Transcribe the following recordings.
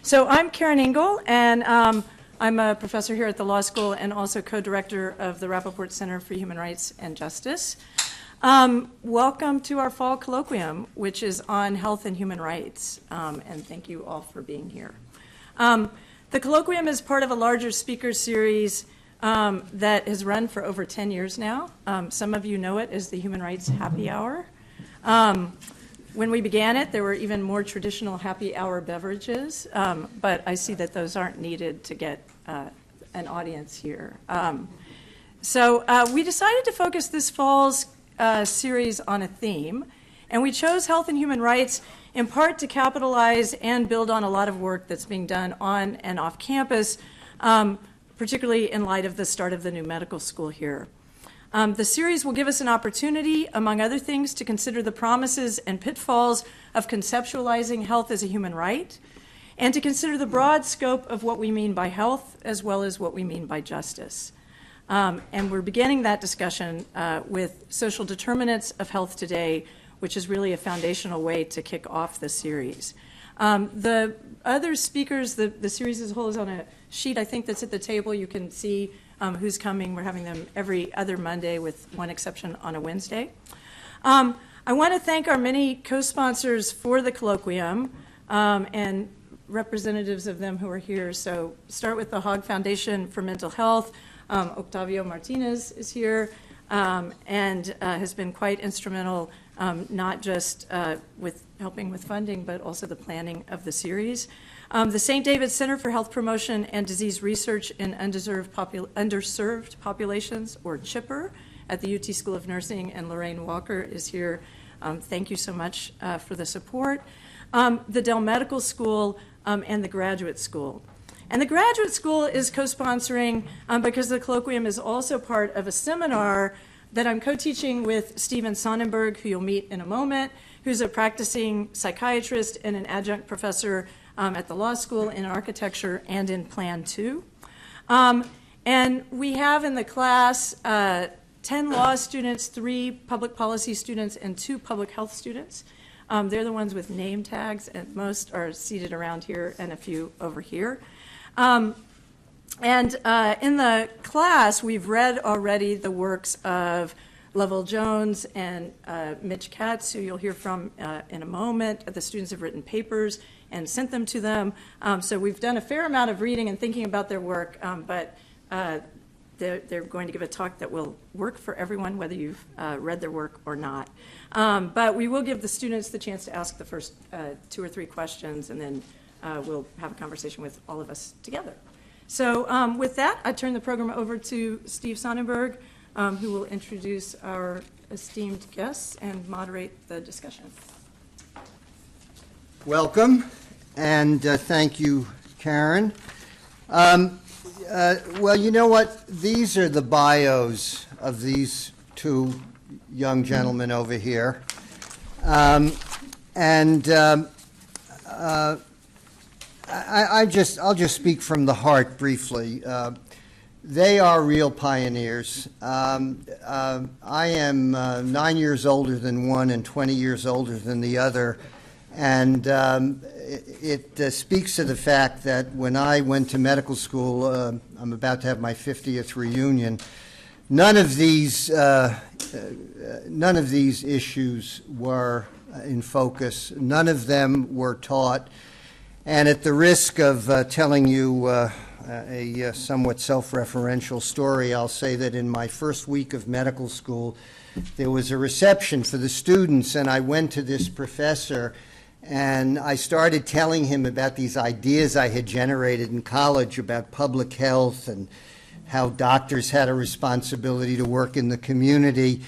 So I'm Karen Engel, and I'm a professor here at the law school and also co-director of the Rapoport Center for Human Rights and Justice. Welcome to our Fall Colloquium, which is on health and human rights, and thank you all for being here. The Colloquium is part of a larger speaker series that has run for over 10 years now. Some of you know it as the Human Rights Happy Hour. When we began it, there were even more traditional happy hour beverages, but I see that those aren't needed to get an audience here. So we decided to focus this fall's series on a theme, and we chose health and human rights in part to capitalize and build on a lot of work that's being done on and off campus, particularly in light of the start of the new medical school here. The series will give us an opportunity, among other things, to consider the promises and pitfalls of conceptualizing health as a human right, and to consider the broad scope of what we mean by health as well as what we mean by justice. And we're beginning that discussion with social determinants of health today, which is really a foundational way to kick off the series. The other speakers, the series as a whole is on a sheet, I think, that's at the table. You can see who's coming. We're having them every other Monday with one exception on a Wednesday. I want to thank our many co-sponsors for the colloquium and representatives of them who are here. So start with the Hogg Foundation for Mental Health. Octavio Martinez is here and has been quite instrumental, not just with helping with funding, but also the planning of the series. The St. David Center for Health Promotion and Disease Research in Underserved Populations, or CHIPPER, at the UT School of Nursing, and Lorraine Walker is here. Thank you so much for the support. The Dell Medical School and the Graduate School. And the Graduate School is co-sponsoring because the colloquium is also part of a seminar that I'm co-teaching with Stephen Sonnenberg, who you'll meet in a moment, who's a practicing psychiatrist and an adjunct professor at the law school in architecture and in Plan 2. And we have in the class 10 law students, 3 public policy students, and 2 public health students. They're the ones with name tags, and most are seated around here and a few over here. And in the class, we've read already the works of Lovell Jones and Mitch Katz, who you'll hear from in a moment. The students have written papers and sent them to them. So we've done a fair amount of reading and thinking about their work, but they're going to give a talk that will work for everyone, whether you've read their work or not. But we will give the students the chance to ask the first 2 or 3 questions, and then we'll have a conversation with all of us together. So with that, I turn the program over to Steve Sonnenberg, who will introduce our esteemed guests and moderate the discussion. Welcome, and thank you, Karen. Well, you know what? These are the bios of these 2 young gentlemen over here. I'll just speak from the heart briefly. They are real pioneers. I am 9 years older than one and 20 years older than the other, and it speaks to the fact that when I went to medical school, I'm about to have my 50th reunion. None of these issues were in focus. None of them were taught. And at the risk of telling you a somewhat self-referential story, I'll say that in my first week of medical school, there was a reception for the students, and I went to this professor, and I started telling him about these ideas I had generated in college about public health and how doctors had a responsibility to work in the community.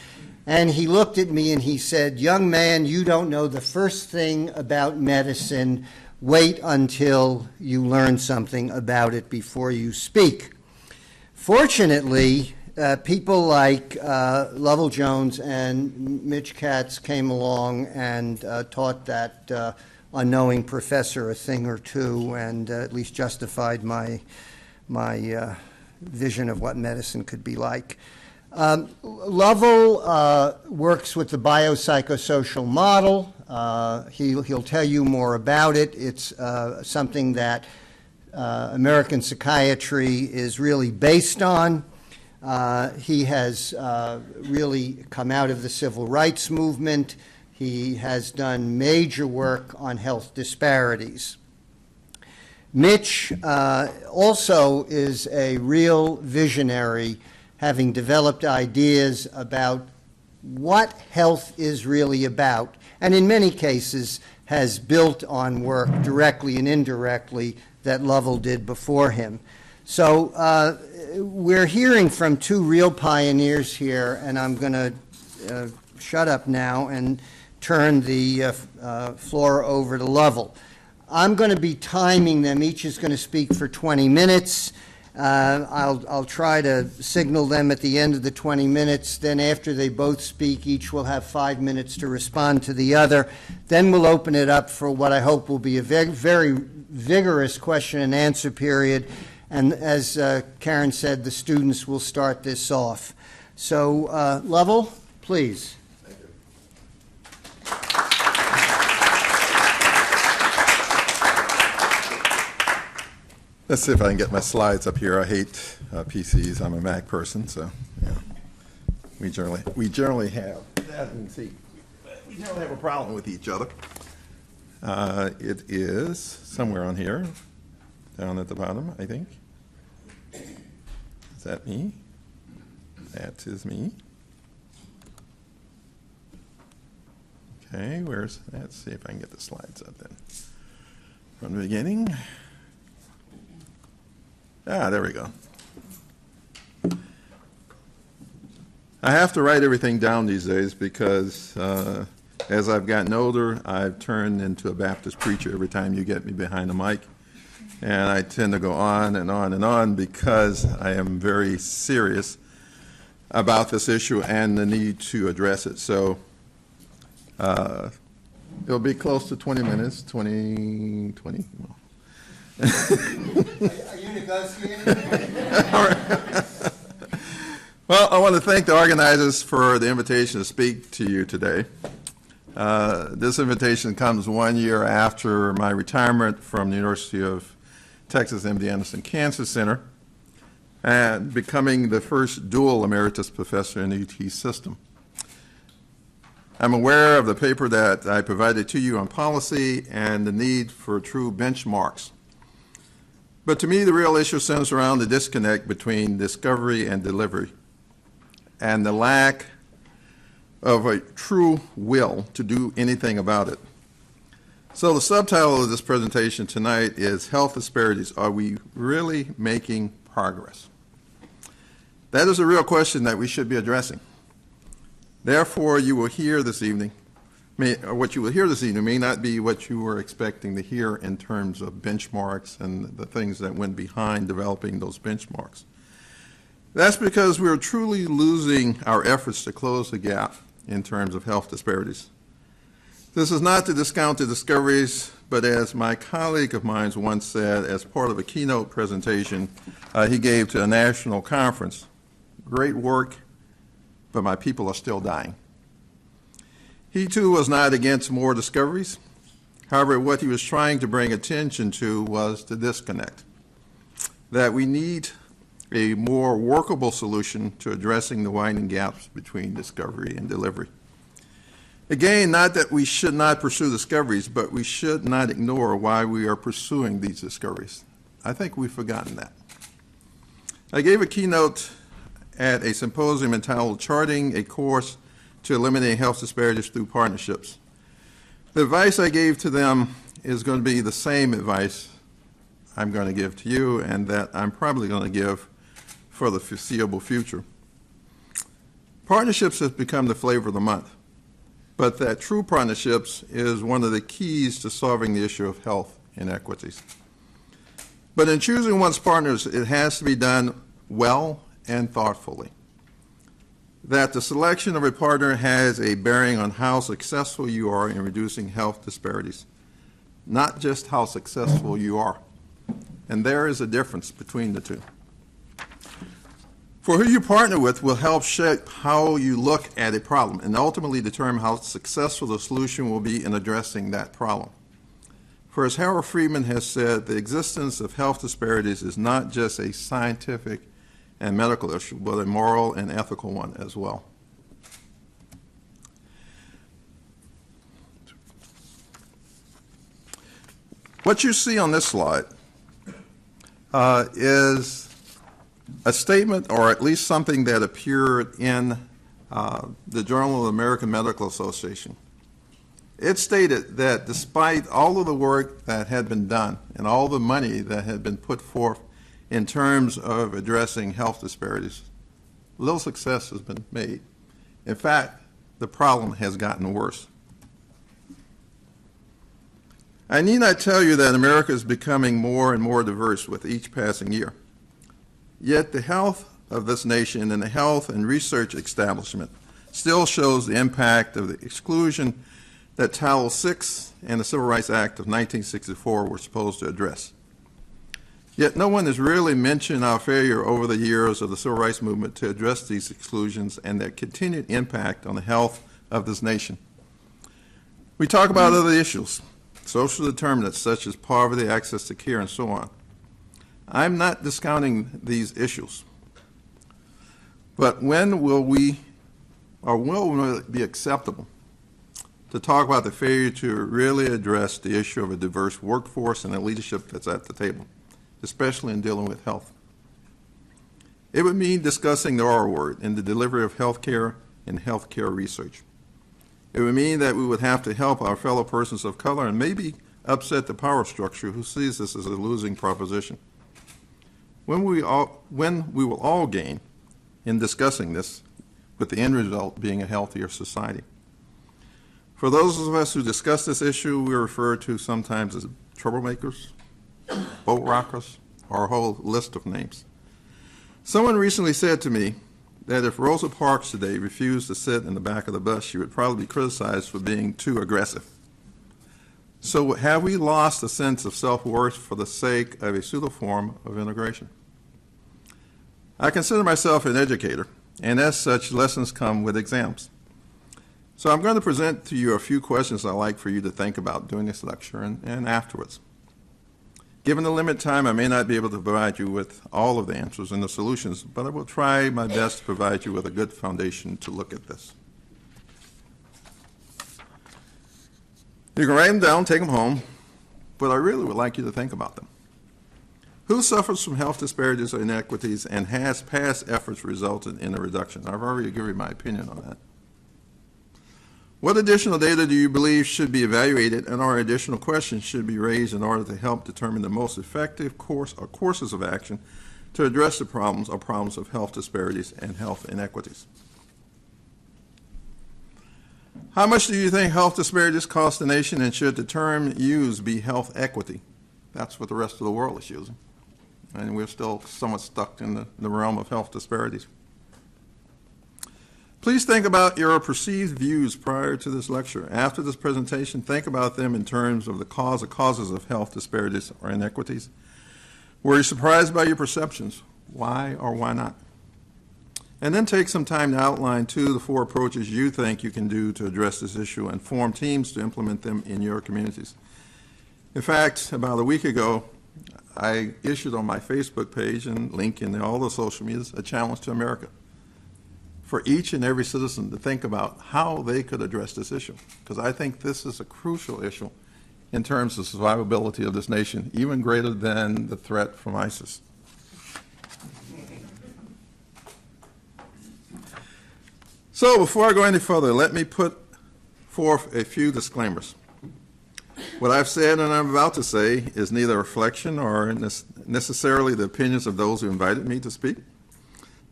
And he looked at me and he said, "Young man, you don't know the first thing about medicine. Wait until you learn something about it before you speak." Fortunately, people like Lovell Jones and Mitch Katz came along and taught that unknowing professor a thing or two, and at least justified my vision of what medicine could be like. Lovell works with the biopsychosocial model. He'll tell you more about it. It's something that American psychiatry is really based on. He has really come out of the civil rights movement. He has done major work on health disparities. Mitch also is a real visionary, having developed ideas about what health is really about, and in many cases has built on work directly and indirectly that Lovell did before him. So we're hearing from two real pioneers here, and I'm going to shut up now and turn the floor over to Lovell. I'm going to be timing them. Each is going to speak for 20 minutes. I'll try to signal them at the end of the 20 minutes. Then after they both speak, each will have 5 minutes to respond to the other. Then we'll open it up for what I hope will be a very vigorous question and answer period. And as Karen said, the students will start this off. So, Lovell, please. Let's see if I can get my slides up here. I hate PCs. I'm a Mac person, so yeah. We generally have that. And see, we generally have a problem with each other. It is somewhere on here, down at the bottom, I think. Is that me? That is me. Okay, let's see if I can get the slides up then. From the beginning. There we go. I have to write everything down these days because as I've gotten older, I've turned into a Baptist preacher every time you get me behind the mic. And I tend to go on and on and on because I am very serious about this issue and the need to address it. So it'll be close to 20 minutes, 20. Well. Are you negotiating? Well, I want to thank the organizers for the invitation to speak to you today. This invitation comes 1 year after my retirement from the University of Texas MD Anderson Cancer Center and becoming the first dual emeritus professor in the UT system. I'm aware of the paper that I provided to you on policy and the need for true benchmarks. But to me, the real issue centers around the disconnect between discovery and delivery and the lack of a true will to do anything about it. So the subtitle of this presentation tonight is Health Disparities. Are we really making progress? That is a real question that we should be addressing. Therefore, you will hear this evening, what you will hear this evening may not be what you were expecting to hear in terms of benchmarks and the things that went behind developing those benchmarks. That's because we're truly losing our efforts to close the gap in terms of health disparities. This is not to discount the discoveries, but as my colleague of mine once said as part of a keynote presentation he gave to a national conference, great work, but my people are still dying. He too was not against more discoveries. However, what he was trying to bring attention to was the disconnect, that we need a more workable solution to addressing the widening gaps between discovery and delivery. Again, not that we should not pursue discoveries, but we should not ignore why we are pursuing these discoveries. I think we've forgotten that. I gave a keynote at a symposium entitled Charting a Course to Eliminate Health Disparities Through Partnerships. The advice I gave to them is going to be the same advice I'm going to give to you and that I'm probably going to give for the foreseeable future. Partnerships has become the flavor of the month, but that true partnerships is one of the keys to solving the issue of health inequities. But in choosing one's partners, it has to be done well and thoughtfully. That the selection of a partner has a bearing on how successful you are in reducing health disparities, not just how successful you are. And there is a difference between the two. For who you partner with will help shape how you look at a problem and ultimately determine how successful the solution will be in addressing that problem. For as Harold Friedman has said, the existence of health disparities is not just a scientific and medical issue, but a moral and ethical one as well. What you see on this slide is a statement, or at least something that appeared in the Journal of the American Medical Association. It stated that despite all of the work that had been done and all the money that had been put forth in terms of addressing health disparities, little success has been made. In fact, the problem has gotten worse. I need not tell you that America is becoming more and more diverse with each passing year. Yet the health of this nation and the health and research establishment still shows the impact of the exclusion that Title VI and the Civil Rights Act of 1964 were supposed to address. Yet no one has really mentioned our failure over the years of the Civil Rights Movement to address these exclusions and their continued impact on the health of this nation. We talk about other issues, social determinants such as poverty, access to care, and so on. I'm not discounting these issues. But when will it be acceptable to talk about the failure to really address the issue of a diverse workforce and a leadership that's at the table, especially in dealing with health? It would mean discussing the R word in the delivery of health care and health care research. It would mean that we would have to help our fellow persons of color and maybe upset the power structure who sees this as a losing proposition. When we will all gain in discussing this, with the end result being a healthier society. For those of us who discuss this issue, we are referred to sometimes as troublemakers, boat rockers, or a whole list of names. Someone recently said to me that if Rosa Parks today refused to sit in the back of the bus, she would probably be criticized for being too aggressive. So have we lost a sense of self-worth for the sake of a pseudo form of integration? I consider myself an educator, and as such, lessons come with exams. So I'm going to present to you a few questions I'd like for you to think about during this lecture and afterwards. Given the limited time, I may not be able to provide you with all of the answers and the solutions, but I will try my best to provide you with a good foundation to look at this. You can write them down, take them home, but I really would like you to think about them. Who suffers from health disparities or inequities, and has past efforts resulted in a reduction? I've already given you my opinion on that. What additional data do you believe should be evaluated, and or additional questions should be raised in order to help determine the most effective course or courses of action to address the problems of health disparities and health inequities? How much do you think health disparities cost the nation, and should the term used be health equity? That's what the rest of the world is using. And we're still somewhat stuck in the realm of health disparities. Please think about your perceived views prior to this lecture. After this presentation, think about them in terms of the causes of health disparities or inequities. Were you surprised by your perceptions? Why or why not? And then take some time to outline 2 of the 4 approaches you think you can do to address this issue and form teams to implement them in your communities. In fact, about a week ago, I issued on my Facebook page and link in all the social medias a challenge to America for each and every citizen to think about how they could address this issue, because I think this is a crucial issue in terms of survivability of this nation, even greater than the threat from ISIS. So before I go any further, let me put forth a few disclaimers. What I've said and I'm about to say is neither a reflection or necessarily the opinions of those who invited me to speak,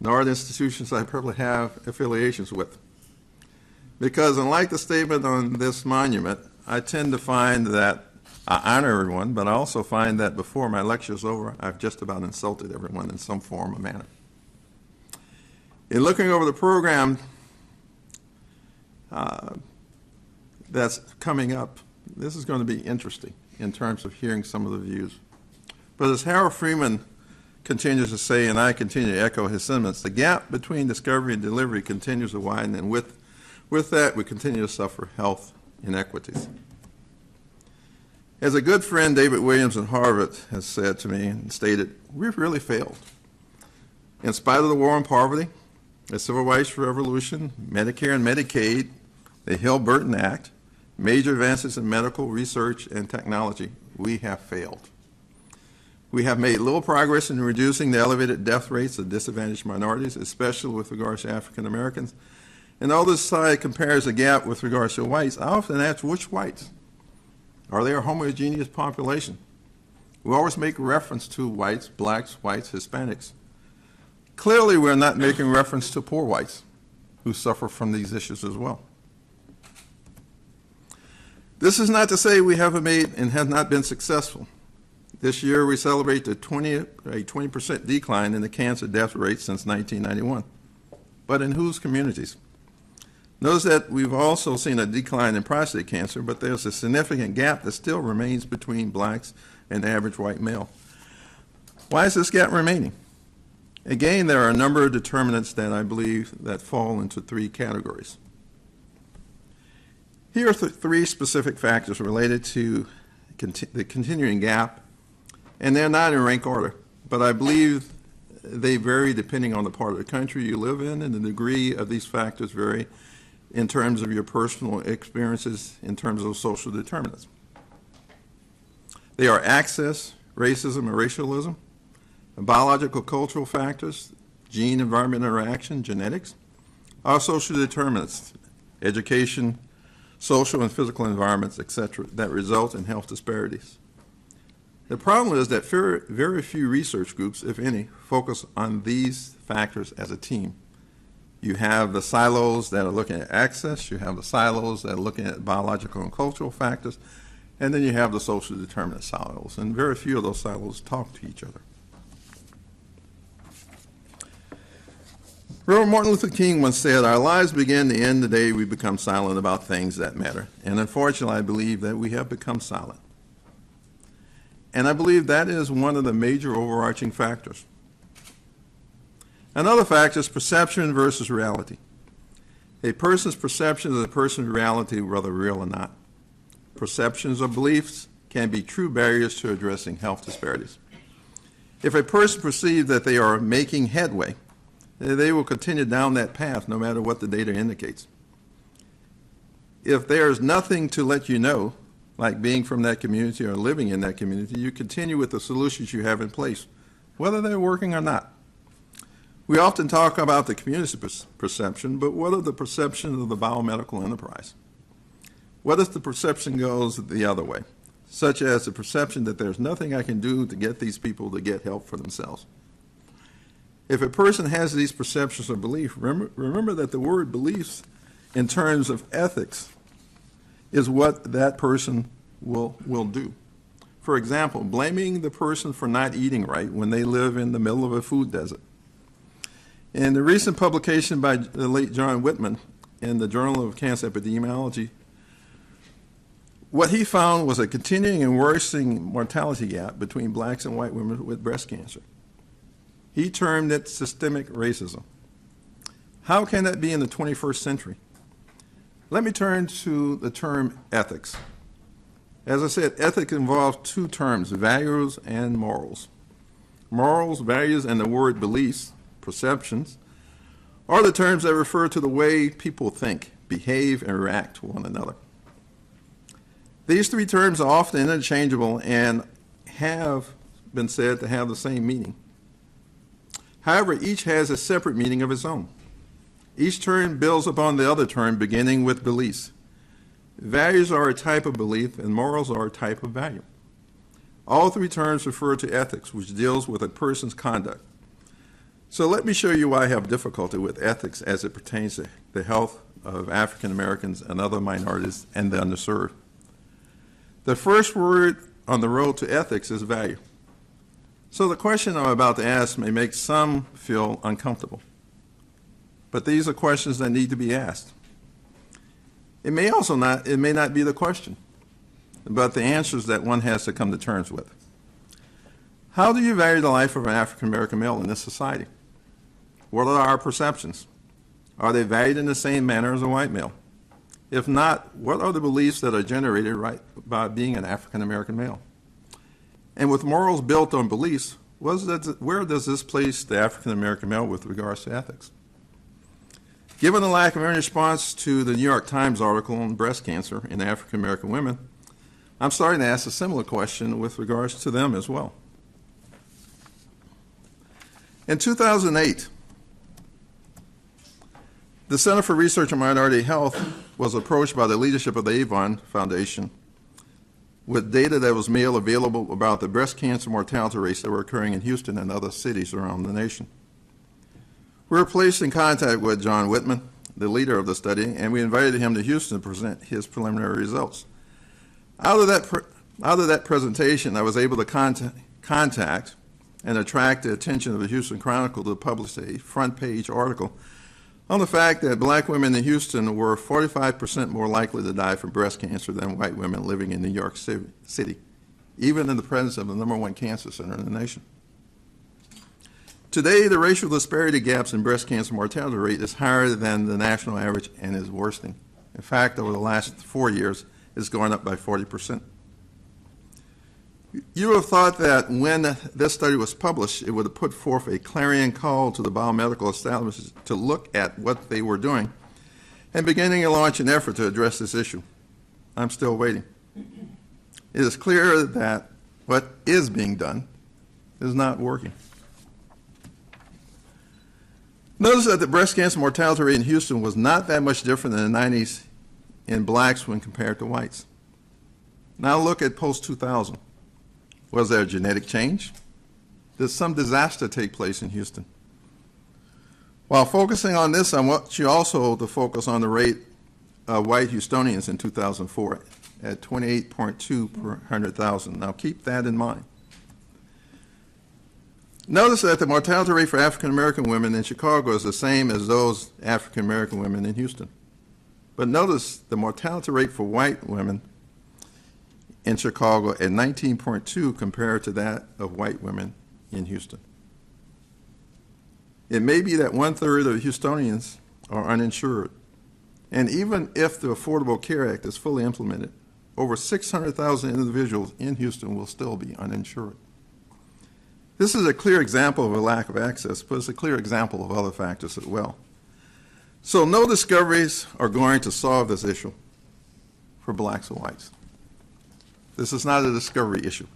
nor the institutions I probably have affiliations with. Because unlike the statement on this monument, I tend to find that I honor everyone, but I also find that before my lecture is over, I've just about insulted everyone in some form or manner. In looking over the program that's coming up, this is going to be interesting in terms of hearing some of the views. But as Harold Friedman continues to say, and I continue to echo his sentiments, the gap between discovery and delivery continues to widen, and with that, we continue to suffer health inequities. As a good friend, David Williams at Harvard, has said to me and stated, we've really failed. In spite of the war on poverty, the Civil Rights Revolution, Medicare and Medicaid, the Hill-Burton Act, major advances in medical research and technology, we have failed. We have made little progress in reducing the elevated death rates of disadvantaged minorities, especially with regards to African Americans. And all this side compares the gap with regards to whites. I often ask, which whites? Are they a homogeneous population? We always make reference to whites, blacks, whites, Hispanics. Clearly, we're not making reference to poor whites who suffer from these issues as well. This is not to say we haven't made and have not been successful. This year, we celebrate a 20% decline in the cancer death rate since 1991. But in whose communities? Notice that we've also seen a decline in prostate cancer, but there's a significant gap that still remains between blacks and the average white male. Why is this gap remaining? Again, there are a number of determinants that I believe that fall into three categories. Here are three specific factors related to the continuing gap, and they're not in rank order, but I believe they vary depending on the part of the country you live in, and the degree of these factors vary in terms of your personal experiences, in terms of social determinants. They are access, racism and racialism, biological cultural factors, gene-environment interaction, genetics, our social determinants, education, social and physical environments, etc., that result in health disparities. The problem is that very few research groups, if any, focus on these factors as a team. You have the silos that are looking at access, you have the silos that are looking at biological and cultural factors, and then you have the social determinant silos, and very few of those silos talk to each other. Reverend Martin Luther King once said, our lives begin to end the day we become silent about things that matter. And unfortunately, I believe that we have become silent. And I believe that is one of the major overarching factors. Another factor is perception versus reality. A person's perception is a person's reality, whether real or not. Perceptions or beliefs can be true barriers to addressing health disparities. If a person perceives that they are making headway, they will continue down that path no matter what the data indicates. If there is nothing to let you know, like being from that community or living in that community, you continue with the solutions you have in place, whether they're working or not. We often talk about the community perception, but what are the perceptions of the biomedical enterprise? What if the perception goes the other way, such as the perception that there's nothing I can do to get these people to get help for themselves? If a person has these perceptions or beliefs, remember that the word beliefs in terms of ethics is what that person will do. For example, blaming the person for not eating right when they live in the middle of a food desert. In the recent publication by the late John Whitman in the Journal of Cancer Epidemiology, what he found was a continuing and worsening mortality gap between blacks and white women with breast cancer. He termed it systemic racism. How can that be in the 21st century? Let me turn to the term ethics. As I said, ethics involves two terms, values and morals. Morals, values, and the word beliefs, perceptions, are the terms that refer to the way people think, behave, and react to one another. These three terms are often interchangeable and have been said to have the same meaning. However, each has a separate meaning of its own. Each term builds upon the other term, beginning with beliefs. Values are a type of belief, and morals are a type of value. All three terms refer to ethics, which deals with a person's conduct. So let me show you why I have difficulty with ethics as it pertains to the health of African Americans and other minorities and the underserved. The first word on the road to ethics is value. So the question I'm about to ask may make some feel uncomfortable. But these are questions that need to be asked. It may not be the question, but the answers that one has to come to terms with. How do you value the life of an African American male in this society? What are our perceptions? Are they valued in the same manner as a white male? If not, what are the beliefs that are generated right by being an African American male? And with morals built on beliefs, where does this place the African American male with regards to ethics? Given the lack of any response to the New York Times article on breast cancer in African American women, I'm starting to ask a similar question with regards to them as well. In 2008, the Center for Research on Minority Health was approached by the leadership of the Avon Foundation with data that was made available about the breast cancer mortality rates that were occurring in Houston and other cities around the nation. We were placed in contact with John Whitman, the leader of the study, and we invited him to Houston to present his preliminary results. Out of that presentation, I was able to contact and attract the attention of the Houston Chronicle to publish a front-page article on the fact that black women in Houston were 45% more likely to die from breast cancer than white women living in New York City, even in the presence of the #1 cancer center in the nation. Today, the racial disparity gaps in breast cancer mortality rate is higher than the national average and is worsening. In fact, over the last 4 years, it's gone up by 40%. You would have thought that when this study was published, it would have put forth a clarion call to the biomedical establishments to look at what they were doing and beginning to launch an effort to address this issue. I'm still waiting. It is clear that what is being done is not working. Notice that the breast cancer mortality rate in Houston was not that much different in the 90s in blacks when compared to whites. Now look at post-2000. Was there a genetic change? Did some disaster take place in Houston? While focusing on this, I want you also to focus on the rate of white Houstonians in 2004 at 28.2 per 100,000. Now keep that in mind. Notice that the mortality rate for African American women in Chicago is the same as those African American women in Houston. But notice the mortality rate for white women in Chicago at 19.2 compared to that of white women in Houston. It may be that 1/3 of Houstonians are uninsured. And even if the Affordable Care Act is fully implemented, over 600,000 individuals in Houston will still be uninsured. This is a clear example of a lack of access, but it's a clear example of other factors as well. So no discoveries are going to solve this issue for blacks and whites. This is not a discovery issue.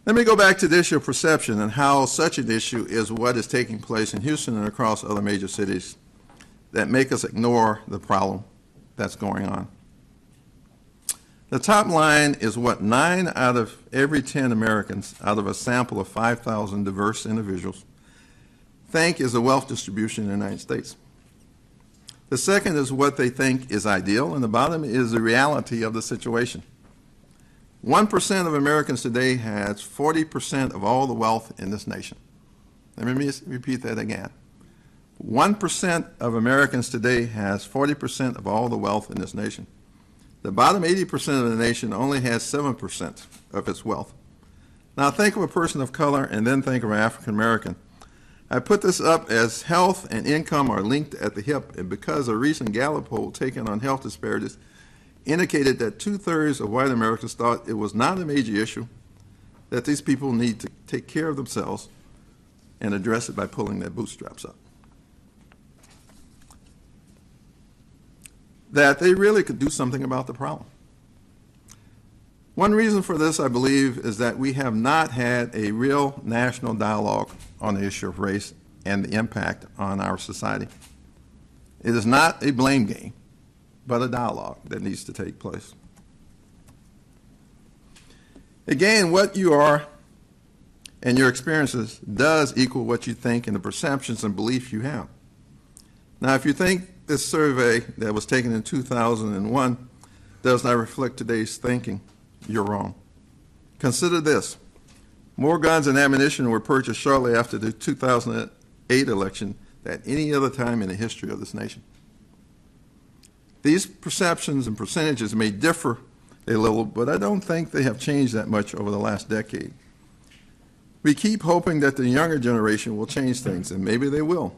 Let me go back to the issue of perception and how such an issue is what is taking place in Houston and across other major cities that make us ignore the problem that's going on. The top line is what 9 out of every 10 Americans out of a sample of 5,000 diverse individuals think is the wealth distribution in the United States. The second is what they think is ideal, and the bottom is the reality of the situation. 1% of Americans today has 40% of all the wealth in this nation. Let me repeat that again. 1% of Americans today has 40% of all the wealth in this nation. The bottom 80% of the nation only has 7% of its wealth. Now think of a person of color and then think of an African American. I put this up as health and income are linked at the hip, and because a recent Gallup poll taken on health disparities indicated that 2/3 of white Americans thought it was not a major issue, that these people need to take care of themselves and address it by pulling their bootstraps up. That they really could do something about the problem. One reason for this, I believe, is that we have not had a real national dialogue on the issue of race and the impact on our society. It is not a blame game, but a dialogue that needs to take place. Again, what you are and your experiences does equal what you think and the perceptions and beliefs you have. Now, if you think this survey that was taken in 2001 does not reflect today's thinking, you're wrong. Consider this. More guns and ammunition were purchased shortly after the 2008 election than any other time in the history of this nation. These perceptions and percentages may differ a little, but I don't think they have changed that much over the last decade. We keep hoping that the younger generation will change things, and maybe they will.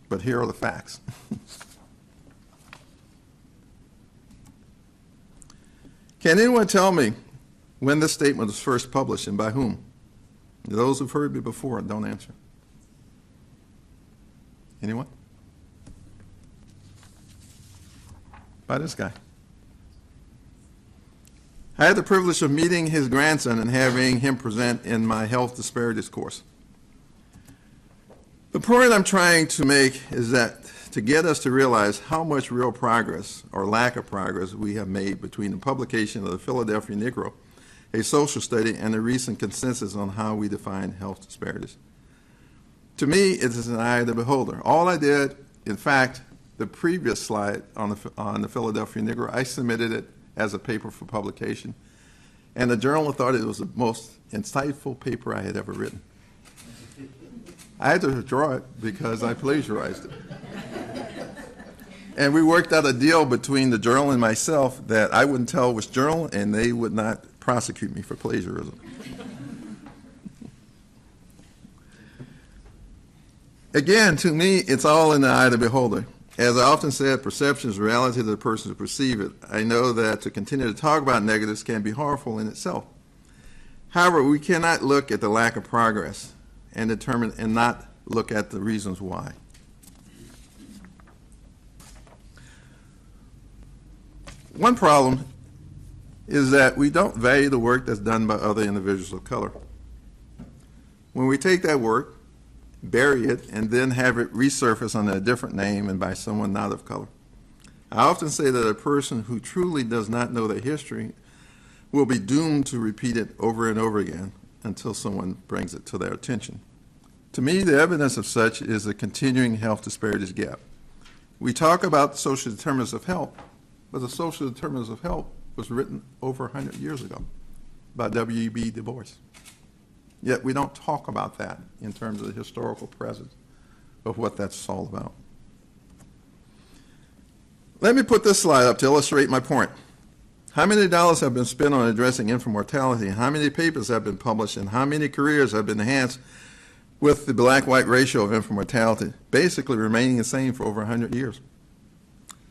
But here are the facts. Can anyone tell me when this statement was first published and by whom? Those who've heard me before, don't answer. Anyone? By this guy. I had the privilege of meeting his grandson and having him present in my health disparities course. The point I'm trying to make is that to get us to realize how much real progress or lack of progress we have made between the publication of the Philadelphia Negro, a social study, and the recent consensus on how we define health disparities. To me, it is an eye of the beholder. All I did, in fact, the previous slide on the Philadelphia Negro, I submitted it as a paper for publication, and the journal thought it was the most insightful paper I had ever written. I had to withdraw it because I plagiarized it. And we worked out a deal between the journal and myself that I wouldn't tell which journal, and they would not prosecute me for plagiarism. Again, to me, it's all in the eye of the beholder. As I often said, perception is reality to the person who perceives it. I know that to continue to talk about negatives can be harmful in itself. However, we cannot look at the lack of progress and not look at the reasons why. One problem is that we don't value the work that's done by other individuals of color. When we take that work, bury it, and then have it resurface under a different name and by someone not of color, I often say that a person who truly does not know their history will be doomed to repeat it over and over again until someone brings it to their attention. To me, the evidence of such is the continuing health disparities gap. We talk about social determinants of health, but the social determinants of health was written over 100 years ago by W.E.B. Du Bois. Yet we don't talk about that in terms of the historical presence of what that's all about. Let me put this slide up to illustrate my point. How many dollars have been spent on addressing infant mortality? How many papers have been published? And how many careers have been enhanced with the black-white ratio of infant mortality basically remaining the same for over 100 years?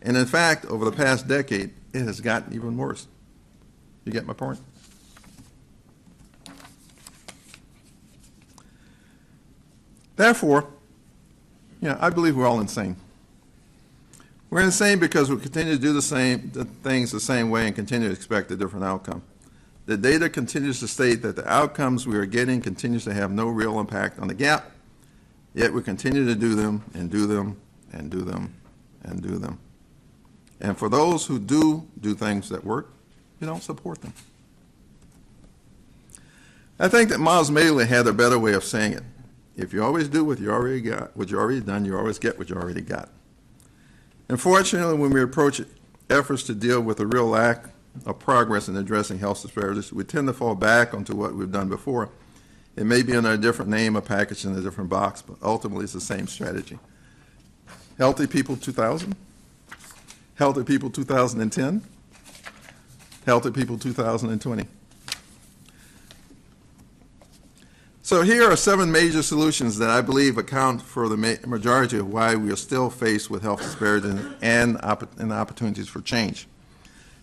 And in fact, over the past decade, it has gotten even worse. You get my point? Therefore, I believe we're all insane. We're insane because we continue to do the things the same way and continue to expect a different outcome. The data continues to state that the outcomes we are getting continues to have no real impact on the gap, yet we continue to do them and do them and do them and do them. And for those who do things that work, you don't support them. I think that Miles Madeley had a better way of saying it. If you always do what you already got, what you already done, you always get what you already got. Unfortunately, when we approach efforts to deal with the real lack of progress in addressing health disparities, we tend to fall back onto what we've done before. It may be under a different name or packaged in a different box, but ultimately it's the same strategy. Healthy People 2000, Healthy People 2010, Healthy People 2020. So here are 7 major solutions that I believe account for the majority of why we are still faced with health disparities and opportunities for change.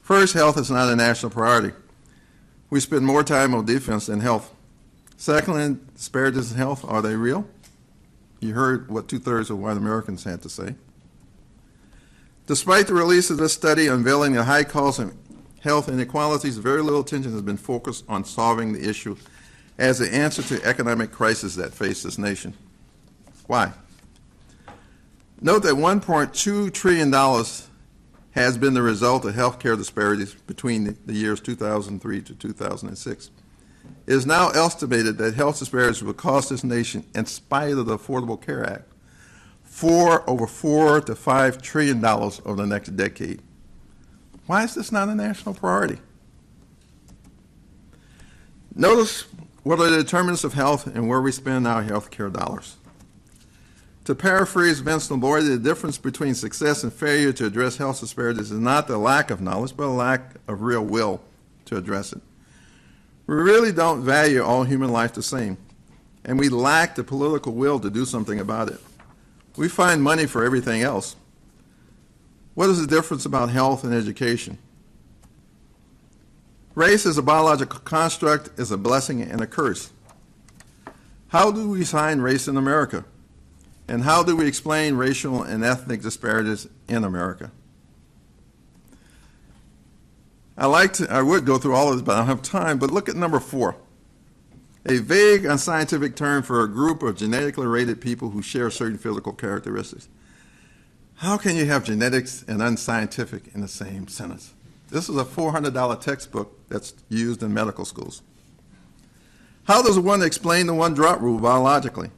First, health is not a national priority. We spend more time on defense than health. Secondly, disparities in health, are they real? You heard what 2/3 of white Americans had to say. Despite the release of this study unveiling the high cost of health inequalities, very little attention has been focused on solving the issue as the answer to economic crisis that face this nation. Why? Note that $1.2 trillion has been the result of healthcare disparities between the years 2003 to 2006. It is now estimated that health disparities will cost this nation, in spite of the Affordable Care Act, over $4 to $5 trillion over the next decade. Why is this not a national priority? Notice what are the determinants of health and where we spend our health care dollars. To paraphrase Vince Lombardi, the difference between success and failure to address health disparities is not the lack of knowledge, but a lack of real will to address it. We really don't value all human life the same, and we lack the political will to do something about it. We find money for everything else. What is the difference about health and education? Race as a biological construct is a blessing and a curse. How do we define race in America? And how do we explain racial and ethnic disparities in America? I would go through all of this, but I don't have time, but look at number 4. A vague, unscientific term for a group of genetically related people who share certain physical characteristics. How can you have genetics and unscientific in the same sentence? This is a $400 textbook that's used in medical schools. How does one explain the one-drop rule biologically?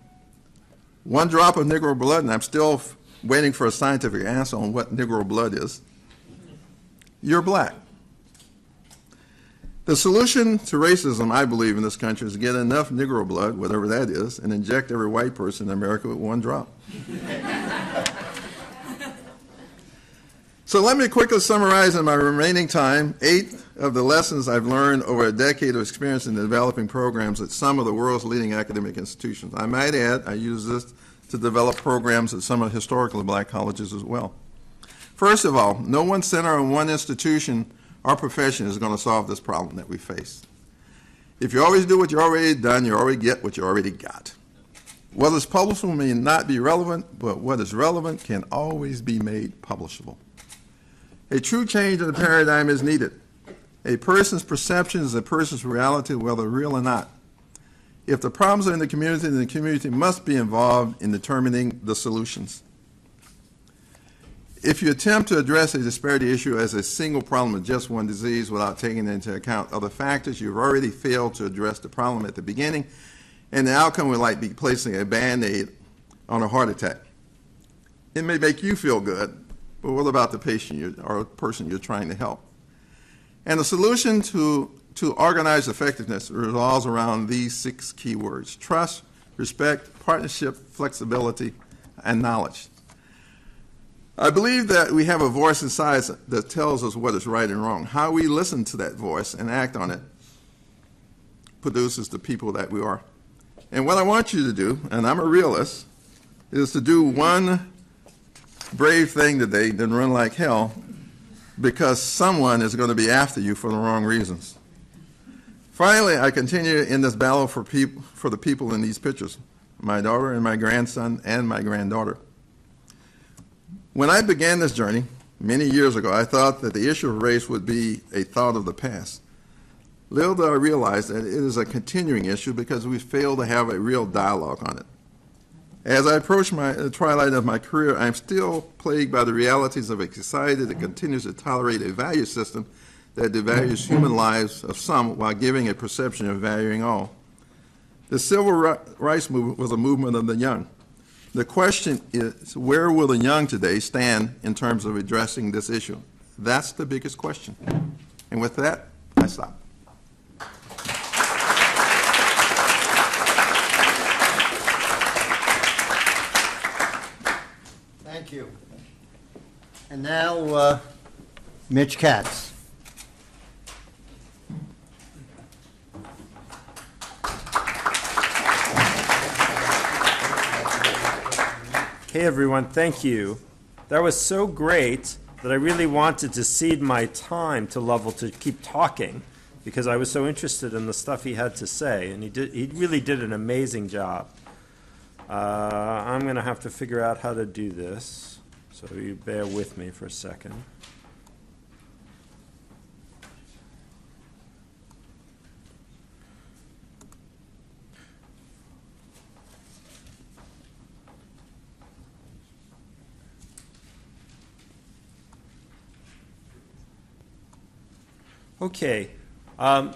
1 drop of Negro blood, and I'm still waiting for a scientific answer on what Negro blood is. You're black. The solution to racism, I believe, in this country is to get enough Negro blood, whatever that is, and inject every white person in America with 1 drop. So let me quickly summarize in my remaining time 8 of the lessons I've learned over a decade of experience in developing programs at some of the world's leading academic institutions. I might add, I use this to develop programs at some of the historically black colleges as well. First of all, no one center or one institution or profession is going to solve this problem that we face. If you always do what you've already done, you already get what you already got. What is publishable may not be relevant, but what is relevant can always be made publishable. A true change in the paradigm is needed. A person's perception is a person's reality, whether real or not. If the problems are in the community, then the community must be involved in determining the solutions. If you attempt to address a disparity issue as a single problem of just one disease without taking into account other factors, you've already failed to address the problem at the beginning, and the outcome would like be placing a Band-Aid on a heart attack. It may make you feel good, but what about the patient or person you're trying to help? And the solution to organized effectiveness revolves around these 6 key words: trust, respect, partnership, flexibility, and knowledge. I believe that we have a voice inside that tells us what is right and wrong. How we listen to that voice and act on it produces the people that we are. And what I want you to do, and I'm a realist, is to do one brave thing today, then run like hell, because someone is going to be after you for the wrong reasons. Finally, I continue in this battle for the people in these pictures, my daughter and my grandson and my granddaughter. When I began this journey many years ago, I thought that the issue of race would be a thought of the past. Little did I realize that it is a continuing issue because we failed to have a real dialogue on it. As I approach the twilight of my career, I'm still plagued by the realities of a society that continues to tolerate a value system that devalues human lives of some while giving a perception of valuing all. The civil rights movement was a movement of the young. The question is, where will the young today stand in terms of addressing this issue? That's the biggest question. And with that, I stop. Thank you. And now, Mitch Katz. Hey everyone, thank you. That was so great that I really wanted to cede my time to Lovell to keep talking because I was so interested in the stuff he had to say, and he really did an amazing job. I'm going to have to figure out how to do this, so you bear with me for a second. Okay. Well,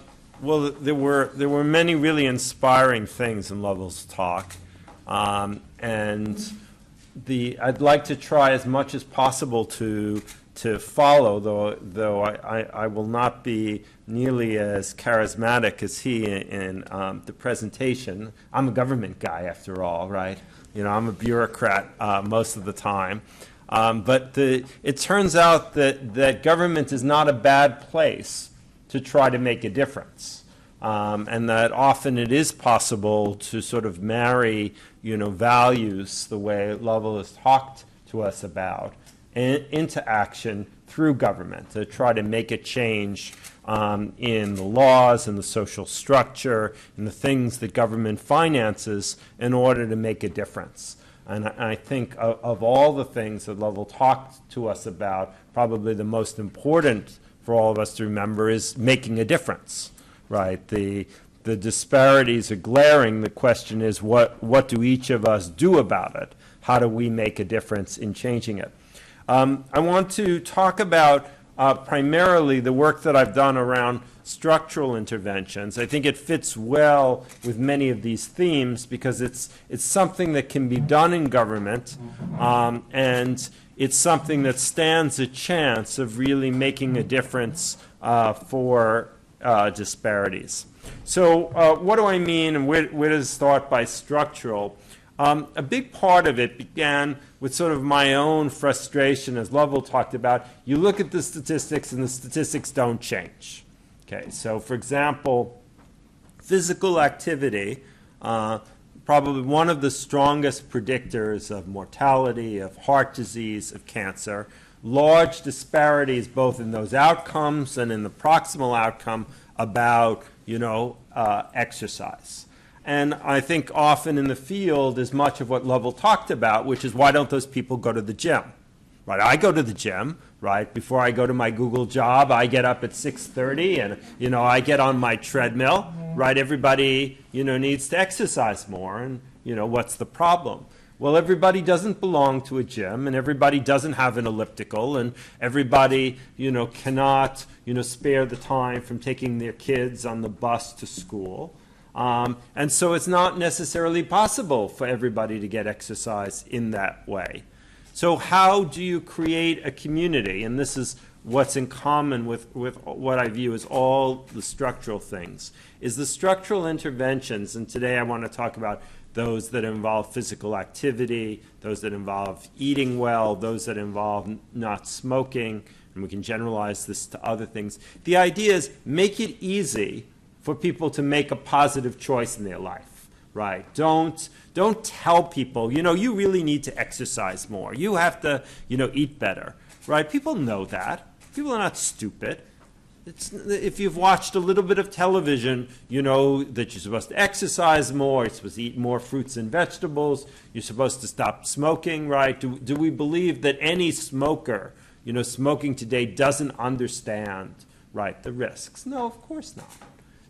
there were many really inspiring things in Lovell's talk, and I'd like to try as much as possible to to follow, though I will not be nearly as charismatic as he in the presentation. I'm a government guy, after all, right? I'm a bureaucrat most of the time. But it turns out that government is not a bad place to try to make a difference. And that often it is possible to sort of marry, values the way Lovell has talked to us about into action through government to try to make a change in the laws and the social structure and the things that government finances in order to make a difference. And I think of all the things that Lovell talked to us about, probably the most important for all of us to remember is making a difference, right? The disparities are glaring. The question is, what do each of us do about it? How do we make a difference in changing it? I want to talk about primarily the work that I've done around structural interventions. I think it fits well with many of these themes because it's something that can be done in government, and it's something that stands a chance of really making a difference for disparities. So what do I mean, and where does it start by structural? A big part of it began with sort of my own frustration, as Lovell talked about. You look at the statistics, and the statistics don't change. Okay, so for example, physical activity, probably one of the strongest predictors of mortality, of heart disease, of cancer. Large disparities both in those outcomes and in the proximal outcome about, exercise. And I think often in the field is much of what Lovell talked about, which is why don't those people go to the gym? Right, I go to the gym, right? Before I go to my Google job, I get up at 6:30 and, I get on my treadmill, right? Everybody, needs to exercise more, and, what's the problem? Well, everybody doesn't belong to a gym, and everybody doesn't have an elliptical, and everybody, cannot, spare the time from taking their kids on the bus to school. And so it's not necessarily possible for everybody to get exercise in that way. So how do you create a community? And this is what's in common with what I view as all the structural things, is the structural interventions. And today I want to talk about those that involve physical activity, those that involve eating well, those that involve not smoking, and we can generalize this to other things. The idea is make it easy for people to make a positive choice in their life, right? Don't tell people, you really need to exercise more. You have to, eat better, right? People know that. People are not stupid. If you've watched a little bit of television, you know that you're supposed to exercise more, you're supposed to eat more fruits and vegetables, you're supposed to stop smoking, right? Do we believe that any smoker, smoking today doesn't understand, right, the risks? No, of course not.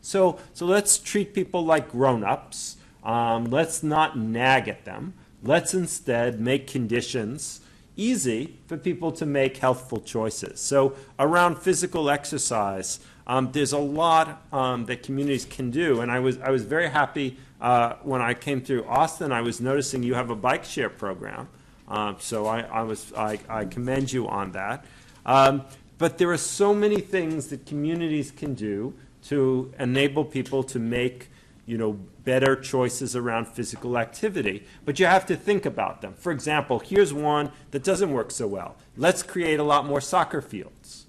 So let's treat people like grown-ups. Let's not nag at them. Let's instead make conditions easy for people to make healthful choices. So around physical exercise, there's a lot that communities can do. And I was very happy when I came through Austin. I was noticing you have a bike share program. So I commend you on that. But there are so many things that communities can do to enable people to make, better choices around physical activity. But you have to think about them. For example, here's one that doesn't work so well. Let's create a lot more soccer fields.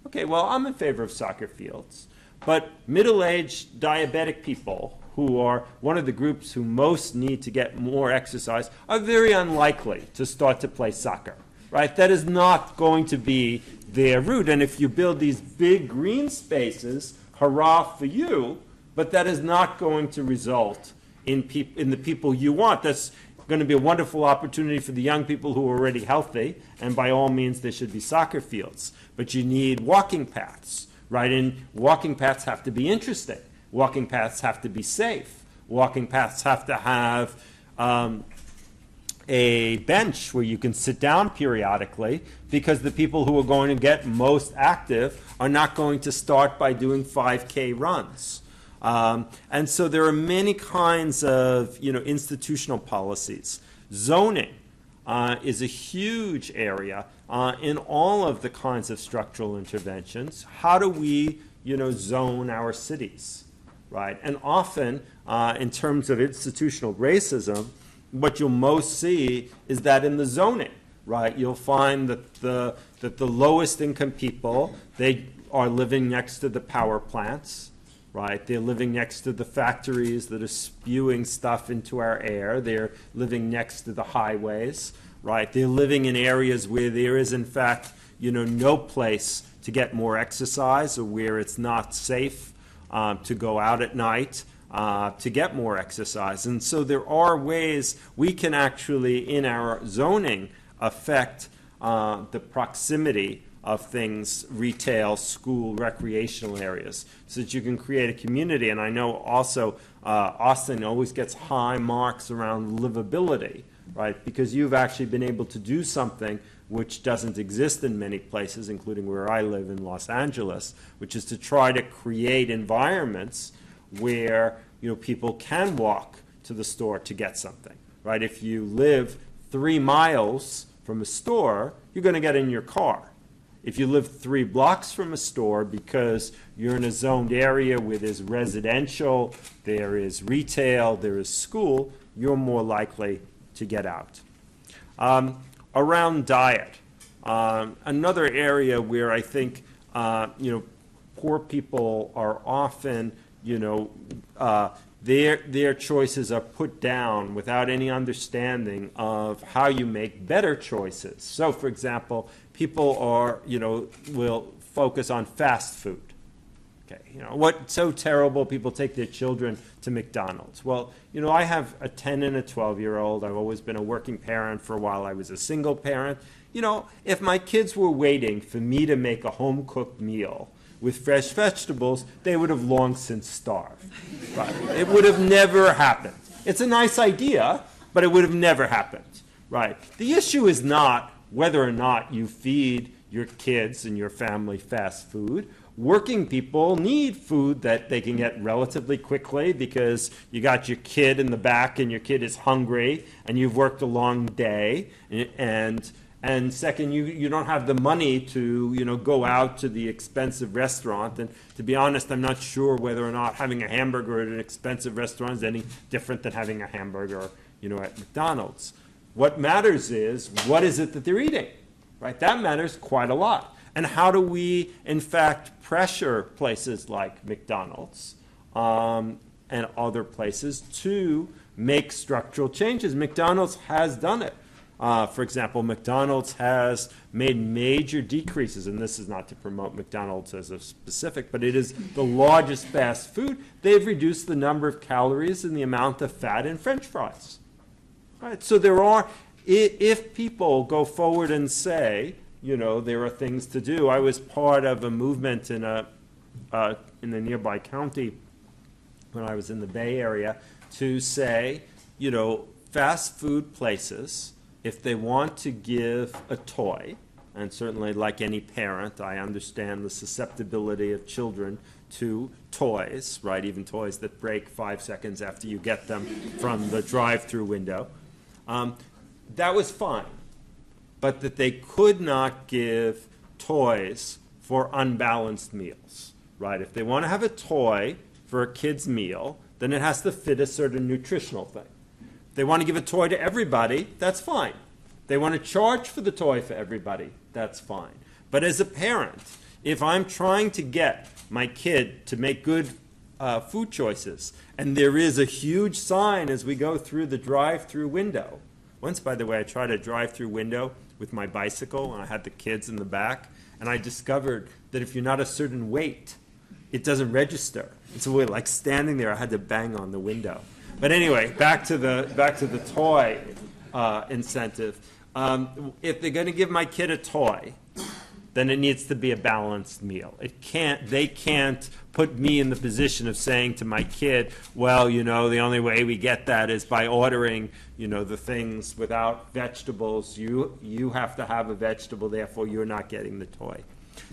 Okay, well, I'm in favor of soccer fields. But middle-aged diabetic people, who are one of the groups who most need to get more exercise, are very unlikely to start to play soccer. Right? That is not going to be their route. And if you build these big green spaces, hurrah for you, but that is not going to result in the people you want. That's going to be a wonderful opportunity for the young people who are already healthy, and by all means there should be soccer fields. But you need walking paths, right? And walking paths have to be interesting. Walking paths have to be safe. Walking paths have to have a bench where you can sit down periodically, because the people who are going to get most active are not going to start by doing 5K runs. And so there are many kinds of institutional policies. Zoning. is a huge area in all of the kinds of structural interventions. How do we, zone our cities, right? And often, in terms of institutional racism, what you'll most see is that in the zoning, right? You'll find that the lowest income people, they are living next to the power plants, right? They're living next to the factories that are spewing stuff into our air. They're living next to the highways, right? They're living in areas where there is, in fact, no place to get more exercise, or where it's not safe to go out at night to get more exercise. And so there are ways we can actually, in our zoning, affect the proximity of things, retail, school, recreational areas, so that you can create a community. And I know also Austin always gets high marks around livability, right? Because you've actually been able to do something which doesn't exist in many places, including where I live in Los Angeles, which is to try to create environments where people can walk to the store to get something, right? If you live 3 miles from a store, you're going to get in your car. If you live 3 blocks from a store because you're in a zoned area where there's residential, there is retail, there is school, you're more likely to get out. Around diet, another area where I think poor people are often, their choices are put down without any understanding of how you make better choices. So, for example, people are, will focus on fast food. Okay, what's so terrible? People take their children to McDonald's. Well, I have a 10 and a 12-year-old. I've always been a working parent for a while. I was a single parent. If my kids were waiting for me to make a home-cooked meal with fresh vegetables, they would have long since starved. Right? It would have never happened. It's a nice idea, but it would have never happened. Right? The issue is not whether or not you feed your kids and your family fast food. Working people need food that they can get relatively quickly because you got your kid in the back and your kid is hungry and you've worked a long day, and second, you don't have the money to go out to the expensive restaurant. And to be honest, I'm not sure whether or not having a hamburger at an expensive restaurant is any different than having a hamburger at McDonald's. What matters is, what is it that they're eating, right? That matters quite a lot. And how do we, in fact, pressure places like McDonald's and other places to make structural changes? McDonald's has done it. For example, McDonald's has made major decreases, and this is not to promote McDonald's as a specific, but it is the largest fast food. They've reduced the number of calories and the amount of fat in French fries. Right? So there are, if people go forward and say, there are things to do. I was part of a movement in a nearby county when I was in the Bay Area to say, fast food places, if they want to give a toy, and certainly like any parent, I understand the susceptibility of children to toys, right? Even toys that break 5 seconds after you get them from the drive-through window. That was fine. But that they could not give toys for unbalanced meals, right? If they want to have a toy for a kid's meal, then it has to fit a certain nutritional thing. If they want to give a toy to everybody, that's fine. If they want to charge for the toy for everybody, that's fine. But as a parent, if I'm trying to get my kid to make good food choices, and there is a huge sign as we go through the drive-through window. Once, by the way, I tried a drive-through window with my bicycle, and I had the kids in the back, and I discovered that if you're not a certain weight, it doesn't register. And so we're like standing there, I had to bang on the window. But anyway, back to the toy incentive. If they're going to give my kid a toy, then it needs to be a balanced meal. They can't put me in the position of saying to my kid, well, the only way we get that is by ordering, the things without vegetables. You have to have a vegetable, therefore you're not getting the toy.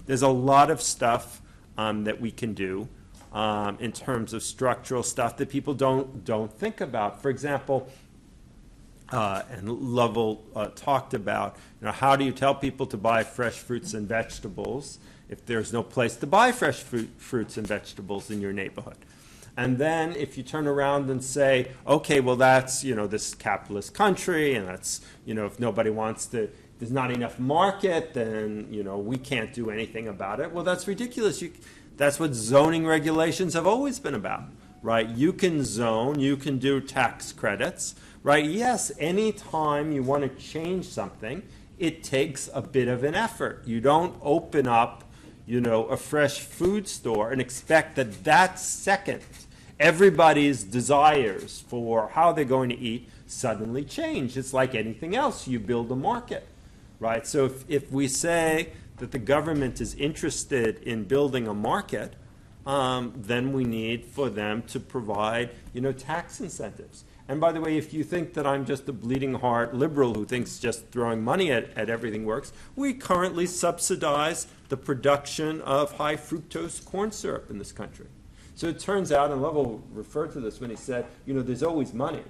There's a lot of stuff that we can do in terms of structural stuff that people don't think about. For example, and Lovell talked about, how do you tell people to buy fresh fruits and vegetables if there's no place to buy fresh fruits and vegetables in your neighborhood? And then if you turn around and say, okay, well, that's, this capitalist country, and that's, if nobody wants to, there's not enough market, then, we can't do anything about it. Well, that's ridiculous. That's what zoning regulations have always been about, right? You can zone, you can do tax credits, right? Yes, anytime you want to change something, it takes a bit of an effort. You don't open up, a fresh food store and expect that second everybody's desires for how they're going to eat suddenly change. It's like anything else. You build a market, right? So if we say that the government is interested in building a market, then we need for them to provide, tax incentives. And by the way, if you think that I'm just a bleeding heart liberal who thinks just throwing money at everything works, we currently subsidize the production of high fructose corn syrup in this country. So it turns out, and Lovell referred to this when he said, there's always money,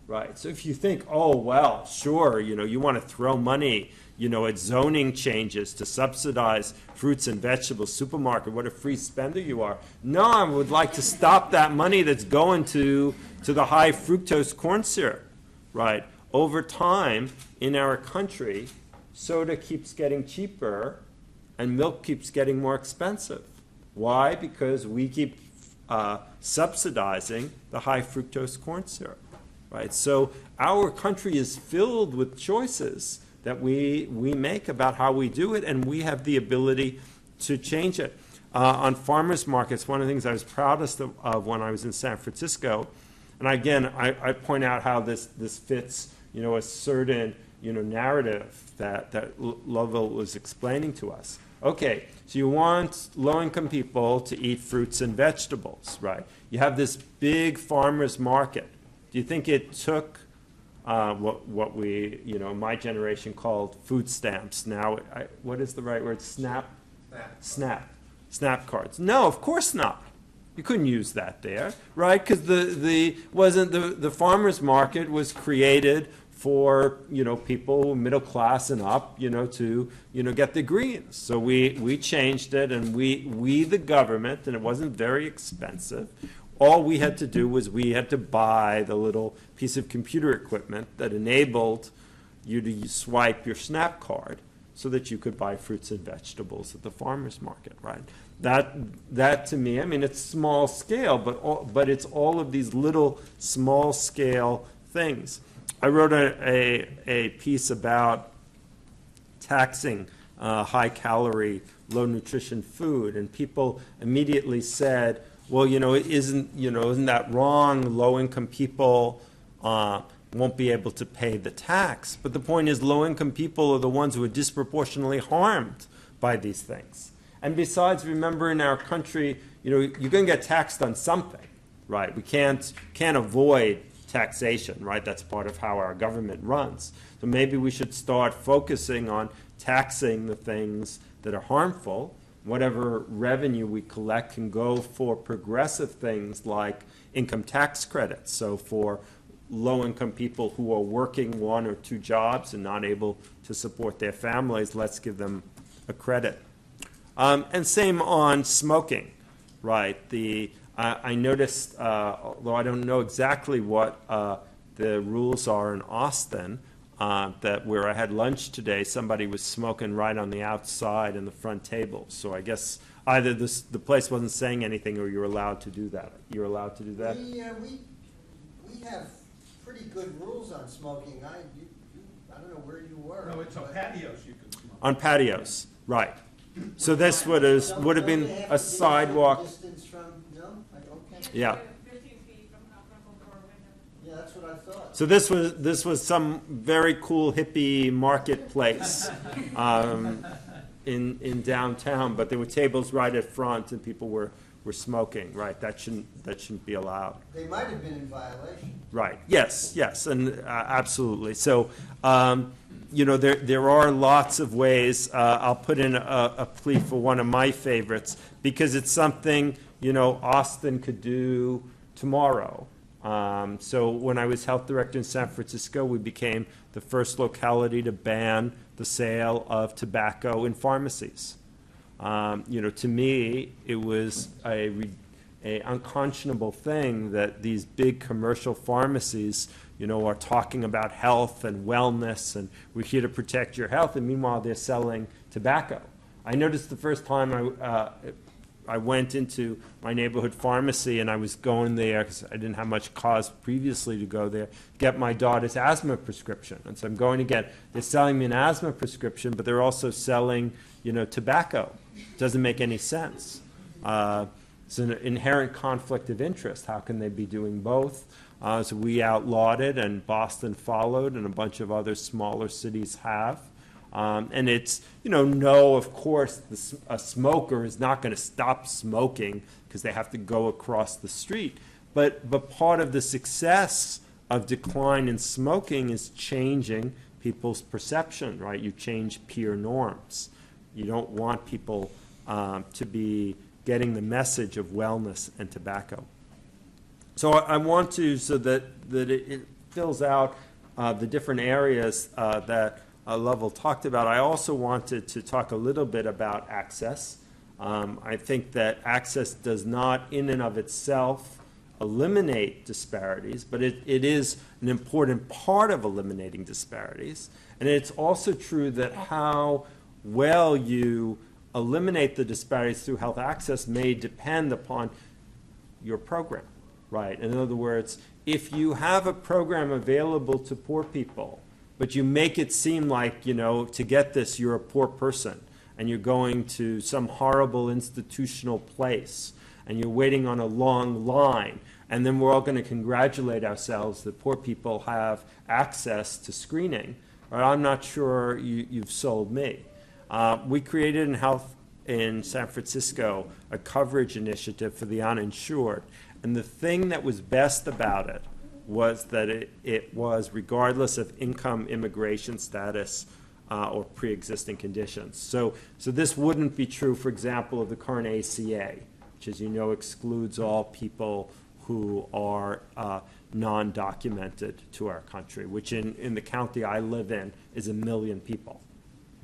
right? So if you think, oh, well, sure, you want to throw money, at zoning changes to subsidize fruits and vegetables, supermarket, what a free spender you are. No, I would like to stop that money that's going to the high fructose corn syrup, right? Over time in our country, soda keeps getting cheaper and milk keeps getting more expensive. Why? Because we keep subsidizing the high fructose corn syrup, right? So our country is filled with choices that we make about how we do it, and we have the ability to change it. On farmers markets, one of the things I was proudest of when I was in San Francisco, and again, I point out how this fits, a certain, narrative that Lovell was explaining to us. Okay, so you want low-income people to eat fruits and vegetables, right? You have this big farmers market. Do you think it took what we, my generation called food stamps? Now, what is the right word? Snap cards. No, of course not. You couldn't use that there, right? Because the farmers market was created for people middle class and up to get the greens. So we changed it, and we the government, and it wasn't very expensive. All we had to do was we had to buy the little piece of computer equipment that enabled you to swipe your SNAP card so that you could buy fruits and vegetables at the farmers market, right? That to me, I mean, it's small scale, but it's all of these little small scale things. I wrote a piece about taxing high calorie, low nutrition food, and people immediately said, well, isn't that wrong? Low-income people won't be able to pay the tax. But the point is, low-income people are the ones who are disproportionately harmed by these things. And besides, remember, in our country, you're going to get taxed on something, right? We can't avoid taxation, right? That's part of how our government runs. So maybe we should start focusing on taxing the things that are harmful. Whatever revenue we collect can go for progressive things like income tax credits. So for low-income people who are working one or two jobs and not able to support their families, let's give them a credit. And same on smoking, right? I noticed, although I don't know exactly what the rules are in Austin, that where I had lunch today, somebody was smoking right on the outside in the front table. So I guess either the place wasn't saying anything, or you're allowed to do that. You're allowed to do that? We have pretty good rules on smoking. I don't know where you were. No, it's on patios you can smoke. On patios, right. So this would have been a sidewalk. Distance from, no? Okay. Yeah. 15 feet from a door window. Yeah, that's what I thought. So this was some very cool hippie marketplace in downtown, but there were tables right at front, and people were smoking. Right, that shouldn't be allowed. They might have been in violation. Right. Yes, and absolutely. So there are lots of ways. I'll put in a plea for one of my favorites, because it's something Austin could do tomorrow. So when I was health director in San Francisco, we became the first locality to ban the sale of tobacco in pharmacies. To me, it was a unconscionable thing that these big commercial pharmacies, are talking about health and wellness, and we're here to protect your health, and meanwhile they're selling tobacco. I noticed the first time I went into my neighborhood pharmacy, and I was going there because I didn't have much cause previously to go there, get my daughter's asthma prescription. And so I'm going to they're selling me an asthma prescription, but they're also selling, tobacco. It doesn't make any sense. It's an inherent conflict of interest. How can they be doing both? So we outlawed it, and Boston followed, and a bunch of other smaller cities have. And it's, of course, a smoker is not going to stop smoking because they have to go across the street. But part of the success of decline in smoking is changing people's perception, right? You change peer norms. You don't want people to be getting the message of wellness and tobacco. So I want to, so that it fills out the different areas that Lovell talked about. I also wanted to talk a little bit about access. I think that access does not in and of itself eliminate disparities, but it is an important part of eliminating disparities. And it's also true that how well you eliminate the disparities through health access may depend upon your program, right? In other words, if you have a program available to poor people, but you make it seem like, to get this, you're a poor person, and you're going to some horrible institutional place, and you're waiting on a long line, and then we're all going to congratulate ourselves that poor people have access to screening, right? I'm not sure you've sold me. We created in health in San Francisco a coverage initiative for the uninsured, and the thing that was best about it was that it was regardless of income, immigration status, or pre-existing conditions. So this wouldn't be true, for example, of the current ACA, which, as you know, excludes all people who are non-documented to our country, which in the county I live in is 1 million people,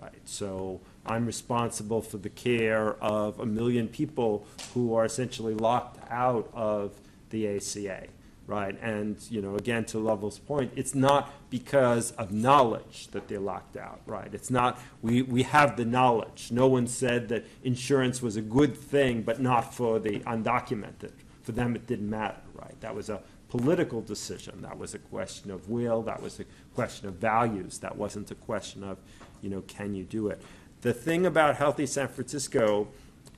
right? So I'm responsible for the care of 1 million people who are essentially locked out of the ACA. Right, and again, to Lovell's point, it's not because of knowledge that they're locked out. Right, it's not. We have the knowledge. No one said that insurance was a good thing, but not for the undocumented. For them, it didn't matter. Right, that was a political decision. That was a question of will. That was a question of values. That wasn't a question of, can you do it? The thing about Healthy San Francisco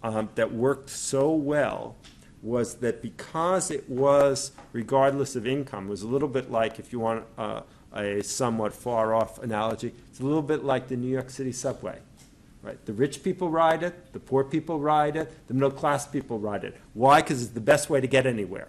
that worked so well was that because it was regardless of income, it was a little bit like, if you want a somewhat far-off analogy, it's a little bit like the New York City subway. Right? The rich people ride it, the poor people ride it, the middle-class people ride it. Why? Because it's the best way to get anywhere.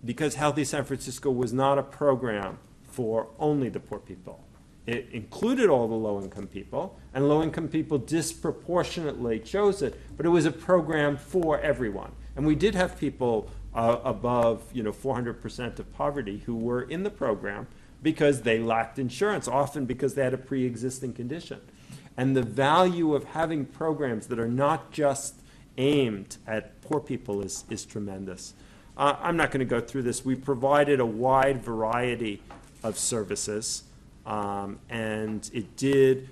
Because Healthy San Francisco was not a program for only the poor people. It included all the low-income people, and low-income people disproportionately chose it, but it was a program for everyone. And we did have people above 400% of poverty who were in the program because they lacked insurance, often because they had a pre-existing condition. And the value of having programs that are not just aimed at poor people is tremendous. I'm not going to go through this. We provided a wide variety of services. And it did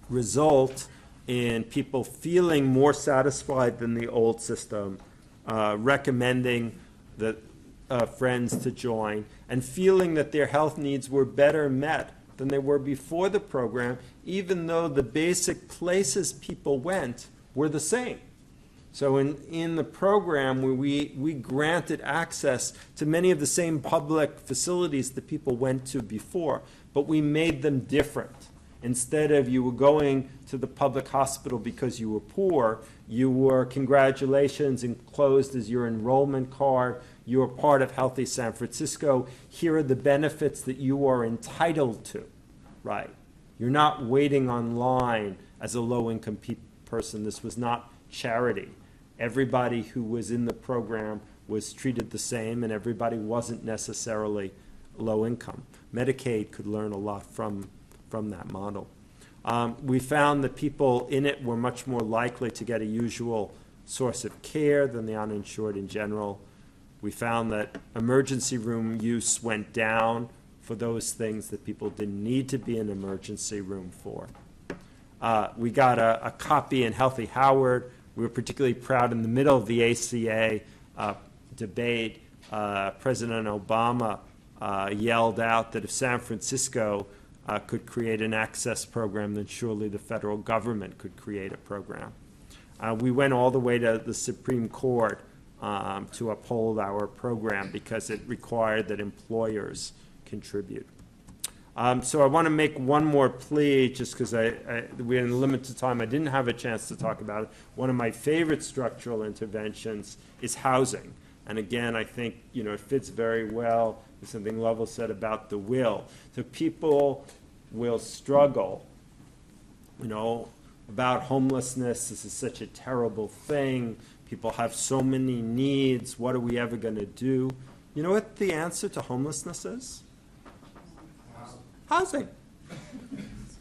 result in people feeling more satisfied than the old system, recommending that friends to join, and feeling that their health needs were better met than they were before the program, even though the basic places people went were the same. So in the program, we granted access to many of the same public facilities that people went to before, but we made them different. Instead of you were going to the public hospital because you were poor, you were, congratulations, enclosed as your enrollment card, you are part of Healthy San Francisco, here are the benefits that you are entitled to, right? You're not waiting online as a low-income person. This was not charity. Everybody who was in the program was treated the same and everybody wasn't necessarily low income. Medicaid could learn a lot from that model. We found that people in it were much more likely to get a usual source of care than the uninsured in general. We found that emergency room use went down for those things that people didn't need to be in an emergency room for. We got a copy in Healthy Howard. We were particularly proud in the middle of the ACA debate. President Obama yelled out that if San Francisco could create an access program, then surely the federal government could create a program. We went all the way to the Supreme Court to uphold our program because it required that employers contribute. So I want to make one more plea, just because we're in limited time. I didn't have a chance to talk about it. One of my favorite structural interventions is housing. And again, I think it fits very well with something Lovell said about the will. So people will struggle, about homelessness. This is such a terrible thing. People have so many needs. What are we ever going to do? You know what the answer to homelessness is? Housing.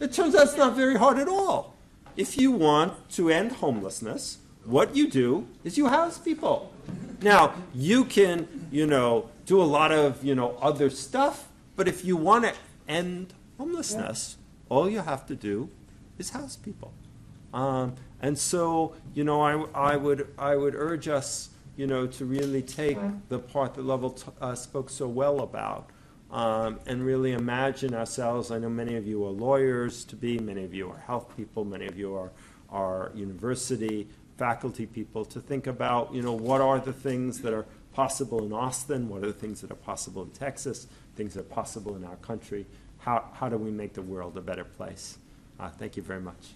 It turns out it's not very hard at all. If you want to end homelessness, what you do is you house people. Now, you can, do a lot of, other stuff, but if you want to end homelessness, all you have to do is house people. And so, I would urge us, to really take the part that Lovell spoke so well about, and really imagine ourselves. I know many of you are lawyers many of you are health people, many of you are university faculty people, to think about, what are the things that are possible in Austin, what are the things that are possible in Texas, things that are possible in our country, how do we make the world a better place? Thank you very much.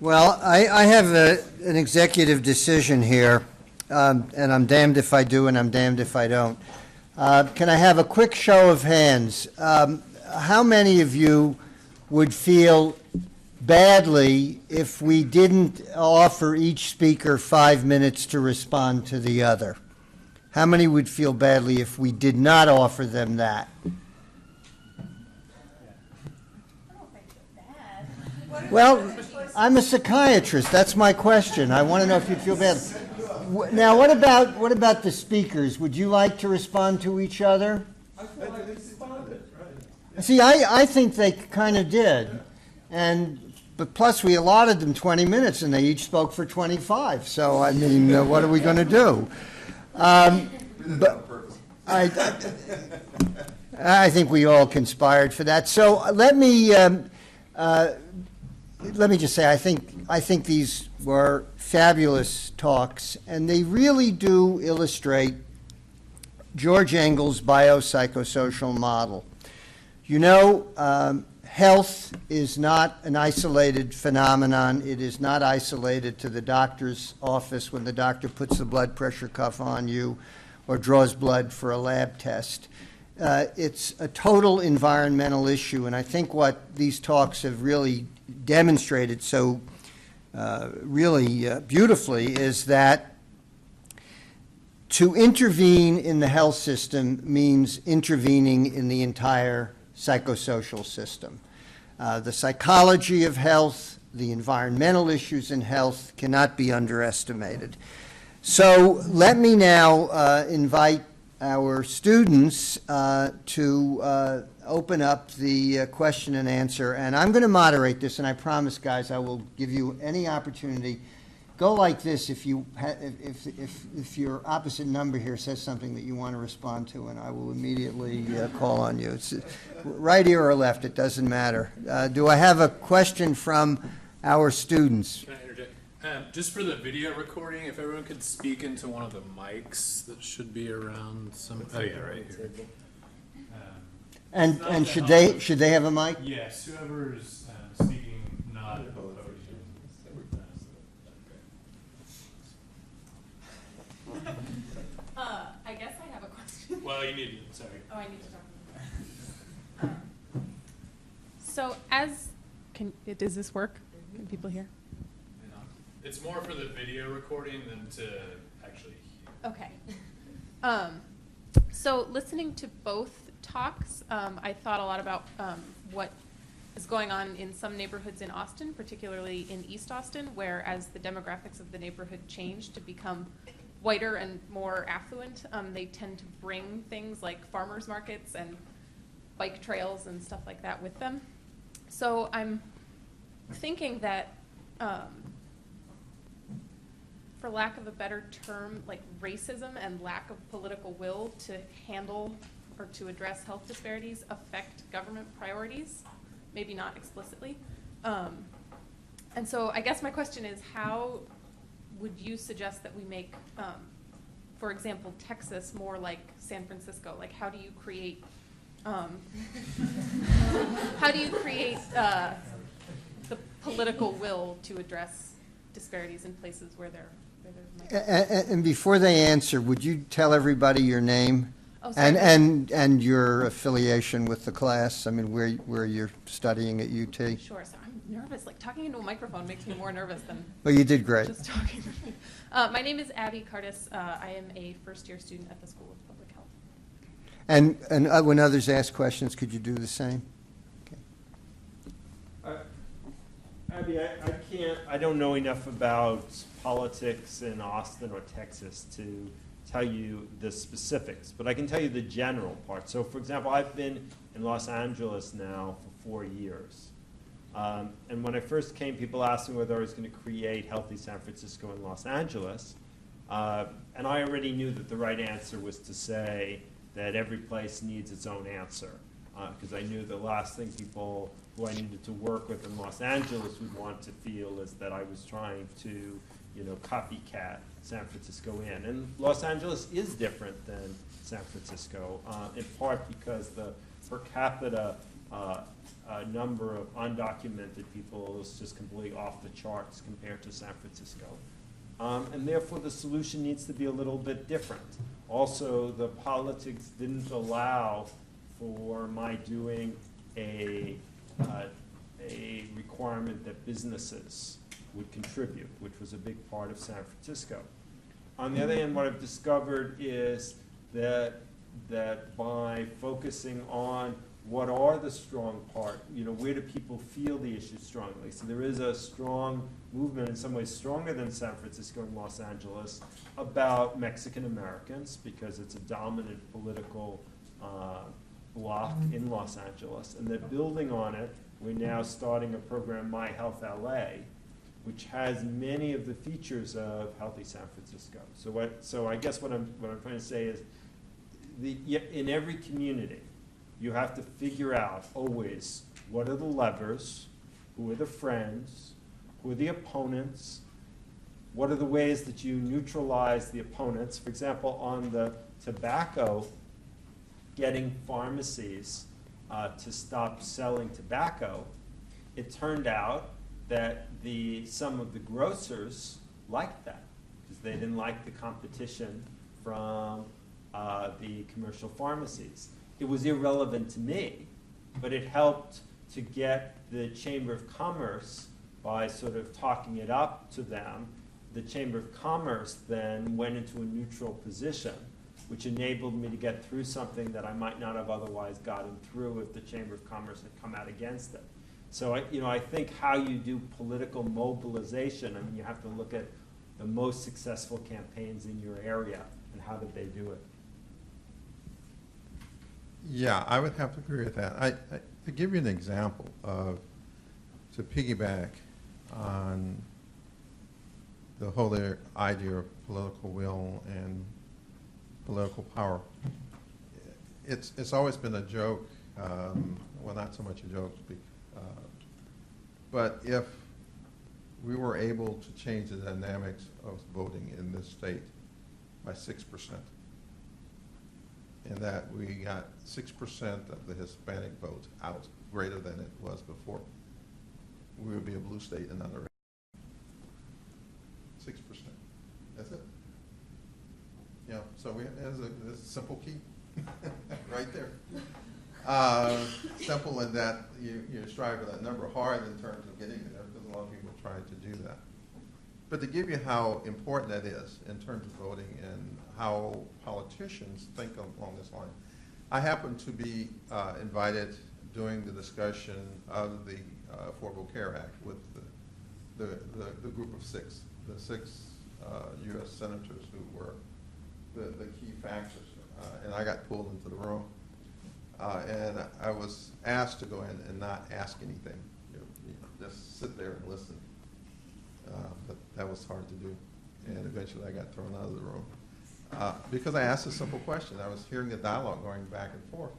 Well, I have an executive decision here, and I'm damned if I do and I'm damned if I don't. Can I have a quick show of hands? How many of you would feel badly if we didn't offer each speaker 5 minutes to respond to the other? How many would feel badly if we did not offer them that? Well, I'm a psychiatrist. That's my question. I want to know if you'd feel bad. Now, what about the speakers? Would you like to respond to each other? I feel like they responded, right? See, I think they kind of did, but plus we allotted them 20 minutes, and they each spoke for 25. So I mean, what are we going to do? But I think we all conspired for that. So let me just say, I think these were fabulous talks, and they really do illustrate George Engel's biopsychosocial model. Health is not an isolated phenomenon. It is not isolated to the doctor's office when the doctor puts the blood pressure cuff on you or draws blood for a lab test. It's a total environmental issue, and I think what these talks have really demonstrated so beautifully is that to intervene in the health system means intervening in the entire psychosocial system. The psychology of health, the environmental issues in health cannot be underestimated. So let me now invite our students to open up the question and answer, and I'm going to moderate this, and I promise, guys, I will give you any opportunity. Go like this if your opposite number here says something that you want to respond to, and I will immediately call on you. It's right ear or left, it doesn't matter. Do I have a question from our students? Can I interject? Just for the video recording, if everyone could speak into one of the mics that should be around some. Oh yeah, right here. And should they have a mic? Yes, whoever's speaking, not I guess I have a question. Well, you need. Sorry. Oh, I need to talk. So does this work? Can people hear? It's more for the video recording than to actually hear. Okay. So listening to both talks, I thought a lot about what is going on in some neighborhoods in Austin, particularly in East Austin, where as the demographics of the neighborhood change to become whiter and more affluent, they tend to bring things like farmers markets and bike trails and stuff like that with them. So I'm thinking that, for lack of a better term, like racism and lack of political will to handle or to address health disparities affect government priorities, maybe not explicitly. And so I guess my question is, how would you suggest that we make, for example, Texas more like San Francisco? Like, how do you create, the political will to address disparities in places where there might be? And before they answer, would you tell everybody your name? Oh, sorry. And your affiliation with the class? I mean, where you're studying at UT? Sure. So I'm nervous. Like, talking into a microphone makes me more nervous than Well, you did great. just talking. My name is Abby Cardis. I am a first-year student at the School of Public Health. And when others ask questions, could you do the same? Abby, I don't know enough about politics in Austin or Texas to tell you the specifics, but I can tell you the general part. So, for example, I've been in Los Angeles now for 4 years. And when I first came, people asked me whether I was going to create Healthy San Francisco in Los Angeles. And I already knew that the right answer was to say that every place needs its own answer. Because I knew the last thing people who I needed to work with in Los Angeles would want to feel is that I was trying to, copycat San Francisco in. And Los Angeles is different than San Francisco, in part because the per capita number of undocumented people is just completely off the charts compared to San Francisco. And therefore, the solution needs to be a little bit different. Also, the politics didn't allow for my doing a requirement that businesses would contribute, which was a big part of San Francisco. On the other hand, what I've discovered is that by focusing on what are the strong part, where do people feel the issues strongly? So there is a strong movement, in some ways stronger than San Francisco and Los Angeles, about Mexican Americans, because it's a dominant political block in Los Angeles. And they're building on it. We're now starting a program, My Health LA, which has many of the features of Healthy San Francisco. So I guess what I'm trying to say is, in every community, you have to figure out always what are the levers, who are the friends, who are the opponents, what are the ways that you neutralize the opponents. For example, on the tobacco, getting pharmacies to stop selling tobacco, it turned out that some of the grocers liked that because they didn't like the competition from the commercial pharmacies. It was irrelevant to me, but it helped to get the Chamber of Commerce, by sort of talking it up to them, the Chamber of Commerce then went into a neutral position, which enabled me to get through something that I might not have otherwise gotten through if the Chamber of Commerce had come out against it. So I think how you do political mobilization, you have to look at the most successful campaigns in your area and how did they do it. Yeah, I would have to agree with that. To give you an example to piggyback on the whole idea of political will and political power, it's always been a joke, well, not so much a joke, but if we were able to change the dynamics of voting in this state by 6%, and that we got 6% of the Hispanic vote out, greater than it was before, we would be a blue state in another 6%. That's it. So there's a simple key right there. Simple in that you strive for that number. Hard in terms of getting there, because a lot of people try to do that. But to give you how important that is in terms of voting and how politicians think along this line, I happen to be invited during the discussion of the Affordable Care Act with the group of six, the six U.S. senators who were the key factors. And I got pulled into the room. And I was asked to go in and not ask anything, just sit there and listen. But that was hard to do. And eventually I got thrown out of the room. Because I asked a simple question. I was hearing the dialogue going back and forth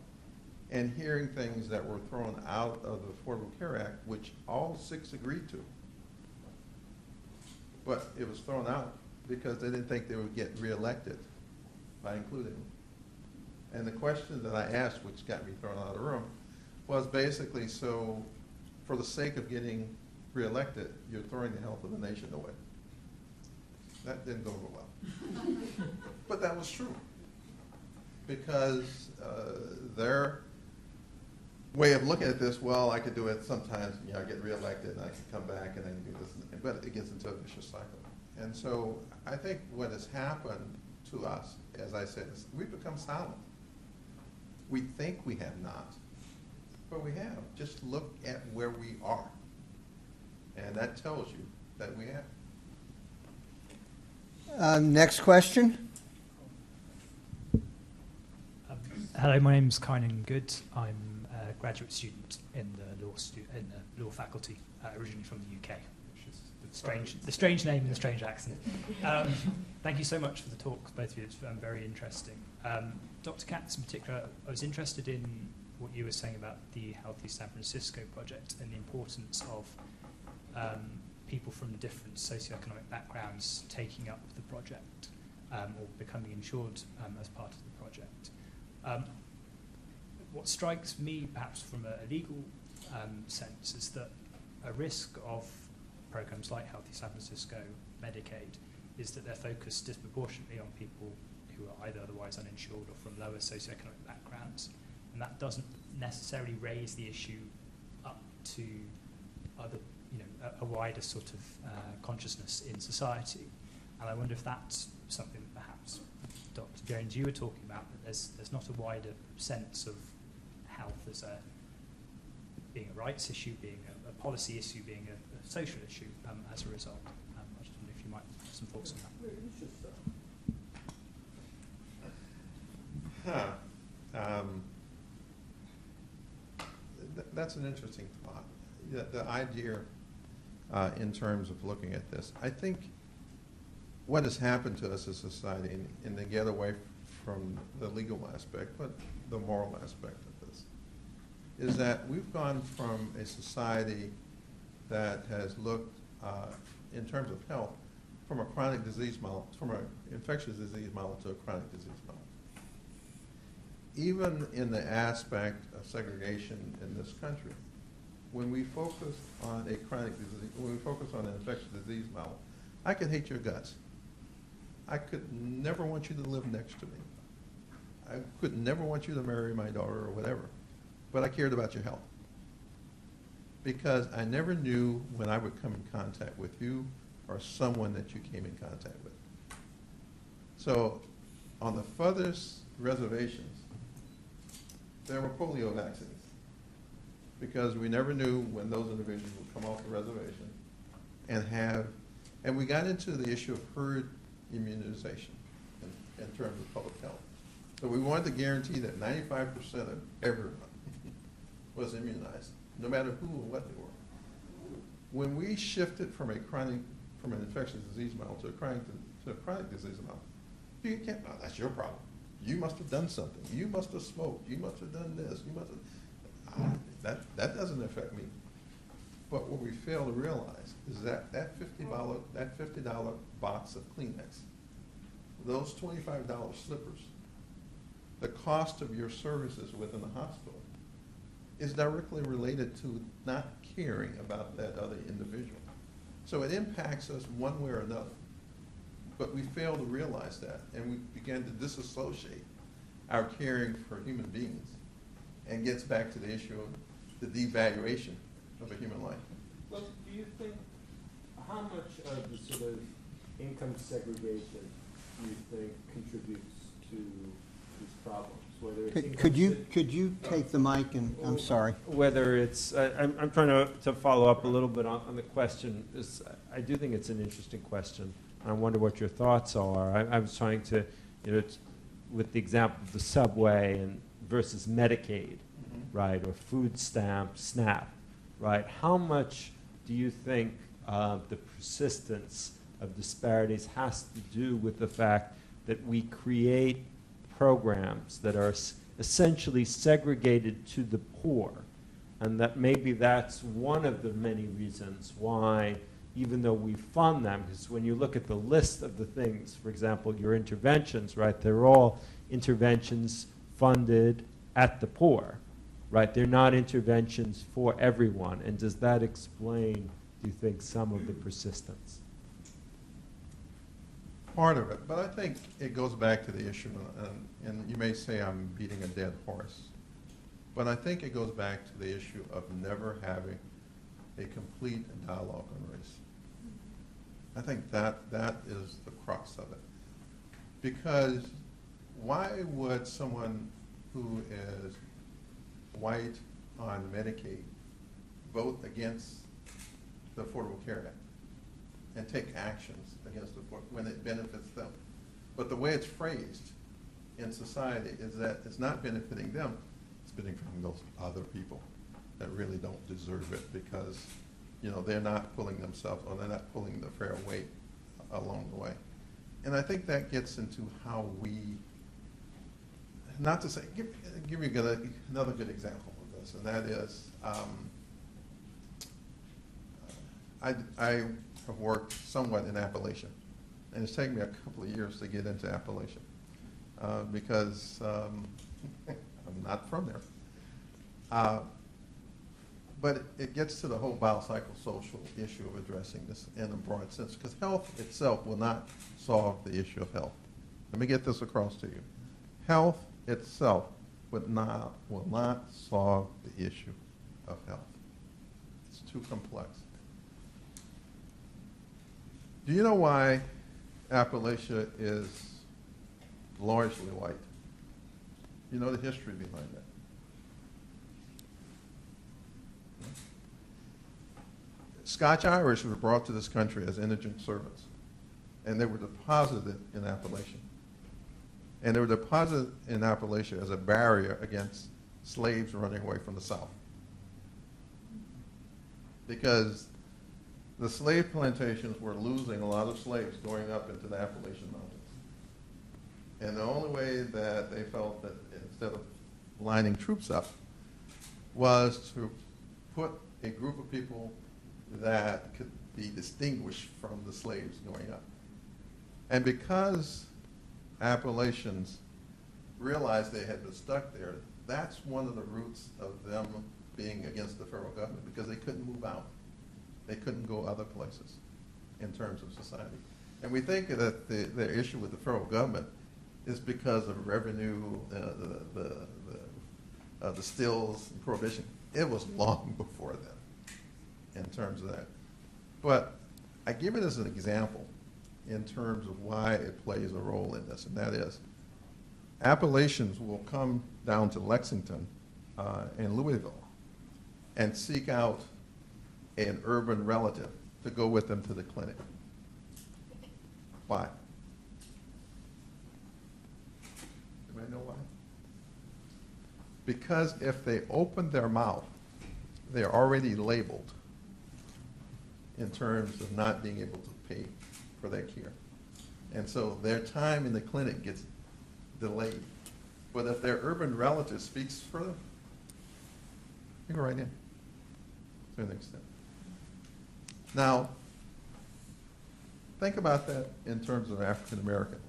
and hearing things that were thrown out of the Affordable Care Act, which all six agreed to. But it was thrown out because they didn't think they would get reelected by including them. And the question that I asked, which got me thrown out of the room, was basically, so for the sake of getting reelected, you're throwing the health of the nation away. That didn't go over well. But that was true. Because their way of looking at this, well, I could do it sometimes, I get reelected and I can come back and I can do this, but it gets into a vicious cycle. And so I think what has happened to us, as I said, is we've become silent. We think we have not, but we have. Just look at where we are. And that tells you that we have. Next question. Hello, my name's Kynan Good. I'm a graduate student in the law faculty, originally from the UK, which is the strange name and the strange accent. Thank you so much for the talk, both of you. It's very interesting. Dr. Katz in particular, I was interested in what you were saying about the Healthy San Francisco project and the importance of people from different socioeconomic backgrounds taking up the project or becoming insured as part of the project. What strikes me, perhaps from a legal sense, is that a risk of programs like Healthy San Francisco, Medicaid, is that they're focused disproportionately on people who are either otherwise uninsured or from lower socioeconomic backgrounds, and that doesn't necessarily raise the issue up to other, a wider sort of consciousness in society. And I wonder if that's something that perhaps, Dr. Jones, you were talking about, that there's not a wider sense of health as being a rights issue, being a policy issue, being a social issue as a result. I just wonder if you might have some thoughts on that. That's an interesting thought. The idea in terms of looking at this, I think what has happened to us as a society, and to get away from the legal aspect, but the moral aspect of this, is that we've gone from a society that has looked, in terms of health, from a chronic disease model, from an infectious disease model to a chronic disease model. Even in the aspect of segregation in this country, when we focus on a chronic disease, when we focus on an infectious disease model, I could hate your guts. I could never want you to live next to me. I could never want you to marry my daughter or whatever, but I cared about your health. Because I never knew when I would come in contact with you or someone that you came in contact with. So on the furthest reservations, there were polio vaccines, because we never knew when those individuals would come off the reservation and we got into the issue of herd immunization in terms of public health. So we wanted to guarantee that 95% of everyone was immunized, no matter who or what they were. When we shifted from an infectious disease model to a chronic disease model, you can't, no, that's your problem. You must have done something. You must have smoked. You must have done this. You must have. That doesn't affect me. But what we fail to realize is that that $50 box of Kleenex, those $25 slippers, the cost of your services within the hospital is directly related to not caring about that other individual. So it impacts us one way or another. But we fail to realize that, and we began to disassociate our caring for human beings and gets back to the issue of the devaluation of a human life. Well, do you think, how much of the sort of income segregation do you think contributes to these problems? Whether it's Could you take the mic and, I'm sorry. Whether it's, I'm trying to follow up a little bit on the question. I do think it's an interesting question. I wonder what your thoughts are. I was trying to, with the example of the subway and versus Medicaid, right, or food stamp, SNAP, right? How much do you think the persistence of disparities has to do with the fact that we create programs that are essentially segregated to the poor, and that maybe that's one of the many reasons why, even though we fund them, because when you look at the list of the things, for example, your interventions, right, they're all interventions funded at the poor, right? They're not interventions for everyone. And does that explain, do you think, some of the persistence? Part of it, but I think it goes back to the issue, and you may say I'm beating a dead horse, but I think it goes back to the issue of never having a complete dialogue on race. I think that is the crux of it. Because why would someone who is white on Medicaid vote against the Affordable Care Act and take actions against the when it benefits them? But the way it's phrased in society is that it's not benefiting them, it's benefiting those other people that really don't deserve it because, they're not pulling themselves, or they're not pulling the fair weight along the way. And I think that gets into how we, not to say, give you another good example of this, and that is, I have worked somewhat in Appalachia, and it's taken me a couple of years to get into Appalachia because I'm not from there. But it gets to the whole biopsychosocial issue of addressing this in a broad sense, because health itself will not solve the issue of health. Let me get this across to you. Health itself will not solve the issue of health. It's too complex. Do you know why Appalachia is largely white? You know the history behind that? Scotch-Irish were brought to this country as indigent servants, and they were deposited in Appalachia. And they were deposited in Appalachia as a barrier against slaves running away from the South. Because the slave plantations were losing a lot of slaves going up into the Appalachian Mountains. And the only way that they felt that instead of lining troops up was to put a group of people that could be distinguished from the slaves going up. And because Appalachians realized they had been stuck there, that's one of the roots of them being against the federal government, because they couldn't move out. They couldn't go other places in terms of society. And we think that the issue with the federal government is because of revenue, the stills, and prohibition. It was long before then in terms of that. But I give it as an example in terms of why it plays a role in this, and that is Appalachians will come down to Lexington and Louisville and seek out an urban relative to go with them to the clinic. Why? Anybody know why? Because if they open their mouth, they're already labeled in terms of not being able to pay for their care. And so their time in the clinic gets delayed. But if their urban relative speaks for them, they go right in to an extent. Now, think about that in terms of African American,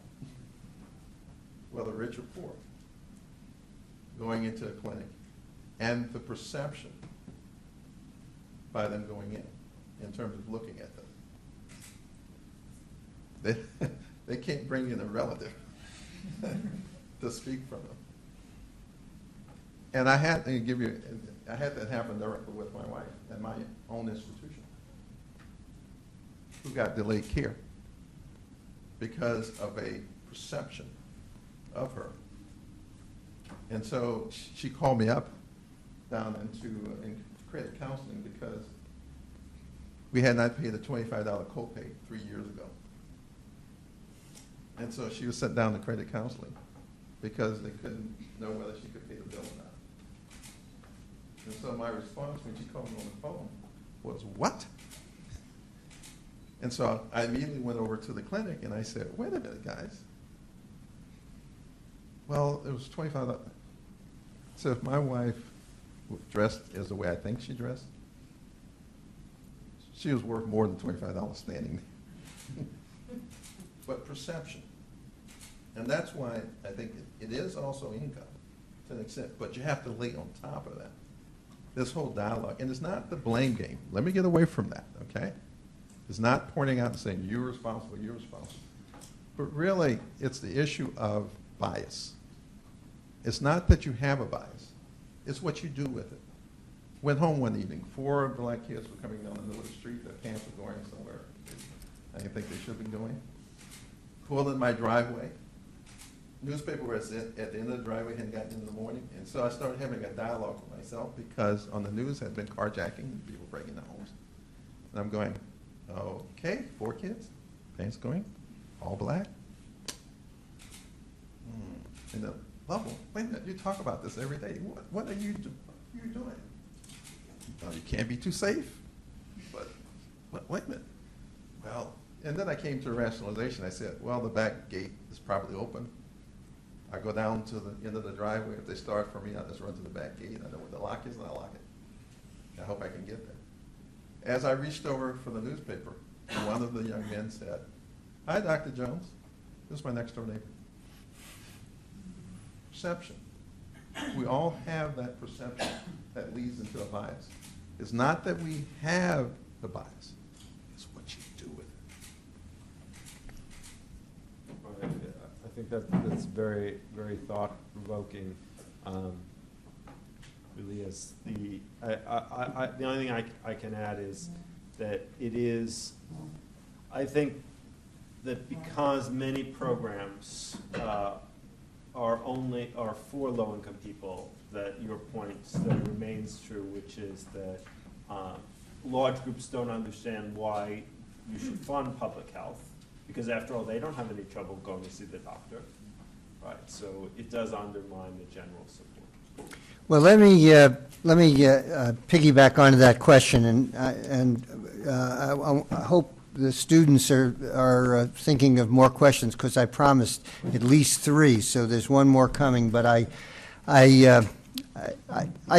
whether rich or poor, going into a clinic, and the perception by them going in terms of looking at them. They can't bring in a relative to speak for them. And I had to give you, I had that happen directly with my wife at my own institution, who got delayed care because of a perception of her. And so she called me up down in credit counseling because we had not paid a $25 copay 3 years ago. And so she was sent down to credit counseling because they couldn't know whether she could pay the bill or not. And so my response when she called me on the phone was, what? And so I immediately went over to the clinic and I said, wait a minute, guys. Well, it was $25. So if my wife dressed as the way I think she dressed, she was worth more than $25 standing there. But perception. And that's why I think it is also income to an extent, but you have to lay on top of that. This whole dialogue, and it's not the blame game. Let me get away from that, okay? It's not pointing out and saying, you're responsible, you're responsible. But really, it's the issue of bias. It's not that you have a bias. It's what you do with it. Went home one evening. 4 black kids were coming down the middle of the street. Their pants were going somewhere I didn't think they should be going. Pulled in my driveway. Newspaper was at the end of the driveway, hadn't gotten in the morning. And so I started having a dialogue with myself because on the news had been carjacking and people breaking their homes. And I'm going, okay, 4 kids, pants going, all black. And then, Lovell, wait a minute, you talk about this every day. What are you doing? Well, you can't be too safe. But wait a minute. Well, and then I came to a rationalization. I said, well, the back gate is probably open. I go down to the end of the driveway. If they start for me, I just run to the back gate. I know where the lock is, and I lock it. I hope I can get there. As I reached over for the newspaper, one of the young men said, hi, Dr. Jones. This is my next door neighbor. Perception. We all have that perception that leads into a bias. It's not that we have the bias. It's what you do with it. I think that's very, very thought-provoking. Really is the only thing I can add is that it is. I think that because many programs are for low-income people, that your point still remains true, which is that large groups don't understand why you should fund public health, because after all, they don't have any trouble going to see the doctor, right? So it does undermine the general support. Well, let me piggyback onto that question, and I hope the students are thinking of more questions, because I promised at least 3, so there's one more coming. But I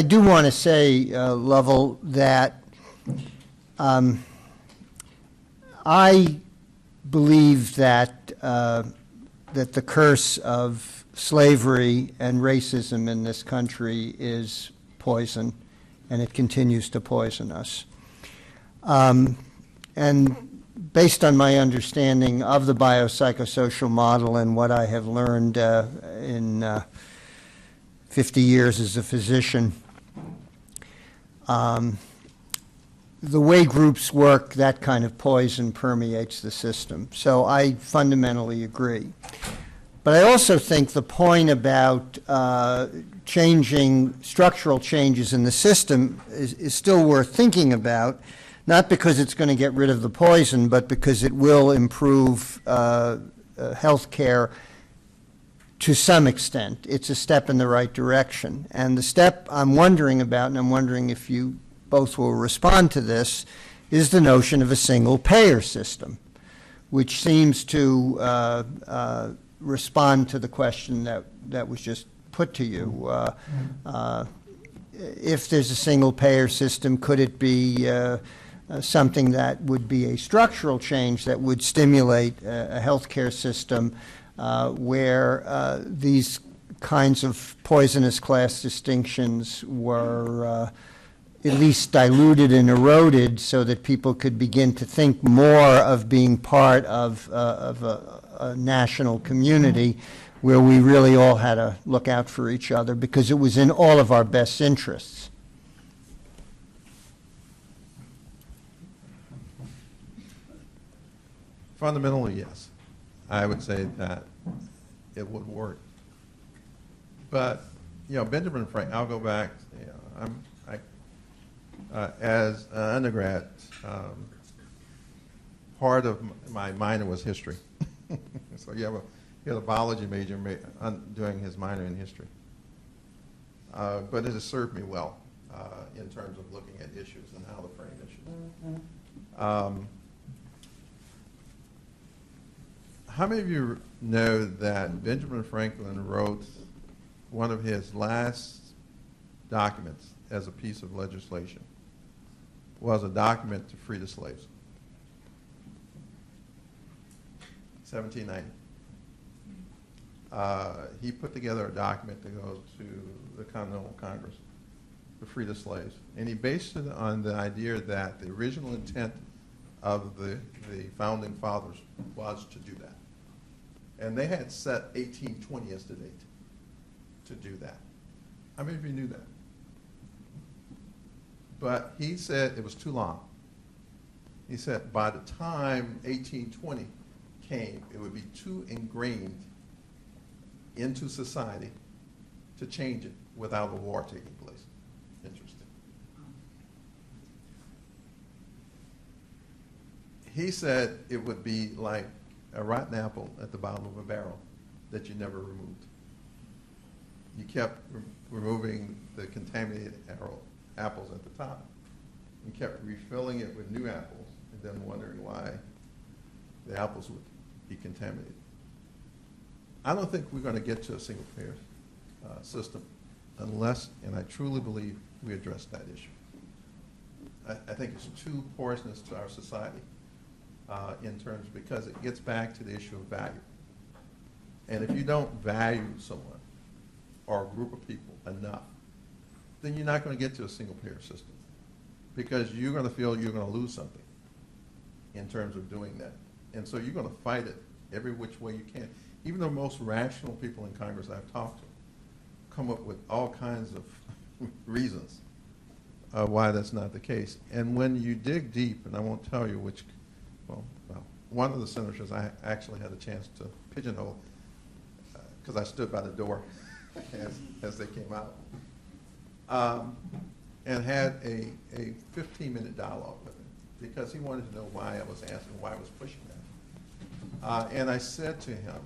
do want to say, Lovell, that I believe that that the curse of slavery and racism in this country is poison, and it continues to poison us. And based on my understanding of the biopsychosocial model and what I have learned in 50 years as a physician, the way groups work, that kind of poison permeates the system. So I fundamentally agree. But I also think the point about changing structural changes in the system is still worth thinking about, not because it's going to get rid of the poison, but because it will improve health care to some extent. It's a step in the right direction. And the step I'm wondering about, and I'm wondering if you both will respond to this, is the notion of a single payer system, which seems to respond to the question that was just put to you. If there's a single payer system, could it be something that would be a structural change that would stimulate a healthcare system where these kinds of poisonous class distinctions were at least diluted and eroded, so that people could begin to think more of being part of a national community where we really all had to look out for each other because it was in all of our best interests. Fundamentally, yes. I would say that it would work. But, Benjamin Franklin, I'll go back, as an undergrad, part of my minor was history. So you have a biology major doing his minor in history. But it has served me well in terms of looking at issues and how to frame issues. How many of you know that Benjamin Franklin wrote one of his last documents as a piece of legislation was a document to free the slaves? 1790. He put together a document to go to the Continental Congress to free the slaves. And he based it on the idea that the original intent of the founding fathers was to do that. And they had set 1820 as the date to do that. How many of you knew that? But he said it was too long. He said by the time 1820 came, it would be too ingrained into society to change it without a war taking place. Interesting. He said it would be like a rotten apple at the bottom of a barrel that you never removed. You kept removing the contaminated apples at the top. You kept refilling it with new apples and then wondering why the apples would be contaminated. I don't think we're going to get to a single payer system unless, and I truly believe, we address that issue. I think it's too poisonous to our society in terms, because it gets back to the issue of value. And if you don't value someone or a group of people enough, then you're not going to get to a single payer system, because you're going to feel you're going to lose something in terms of doing that. And so you're going to fight it every which way you can. Even the most rational people in Congress I've talked to come up with all kinds of reasons why that's not the case. And when you dig deep, and I won't tell you which, well, one of the senators I actually had a chance to pigeonhole because I stood by the door as they came out, and had a 15-minute dialogue with him because he wanted to know why I was asking, why I was pushing that. And I said to him,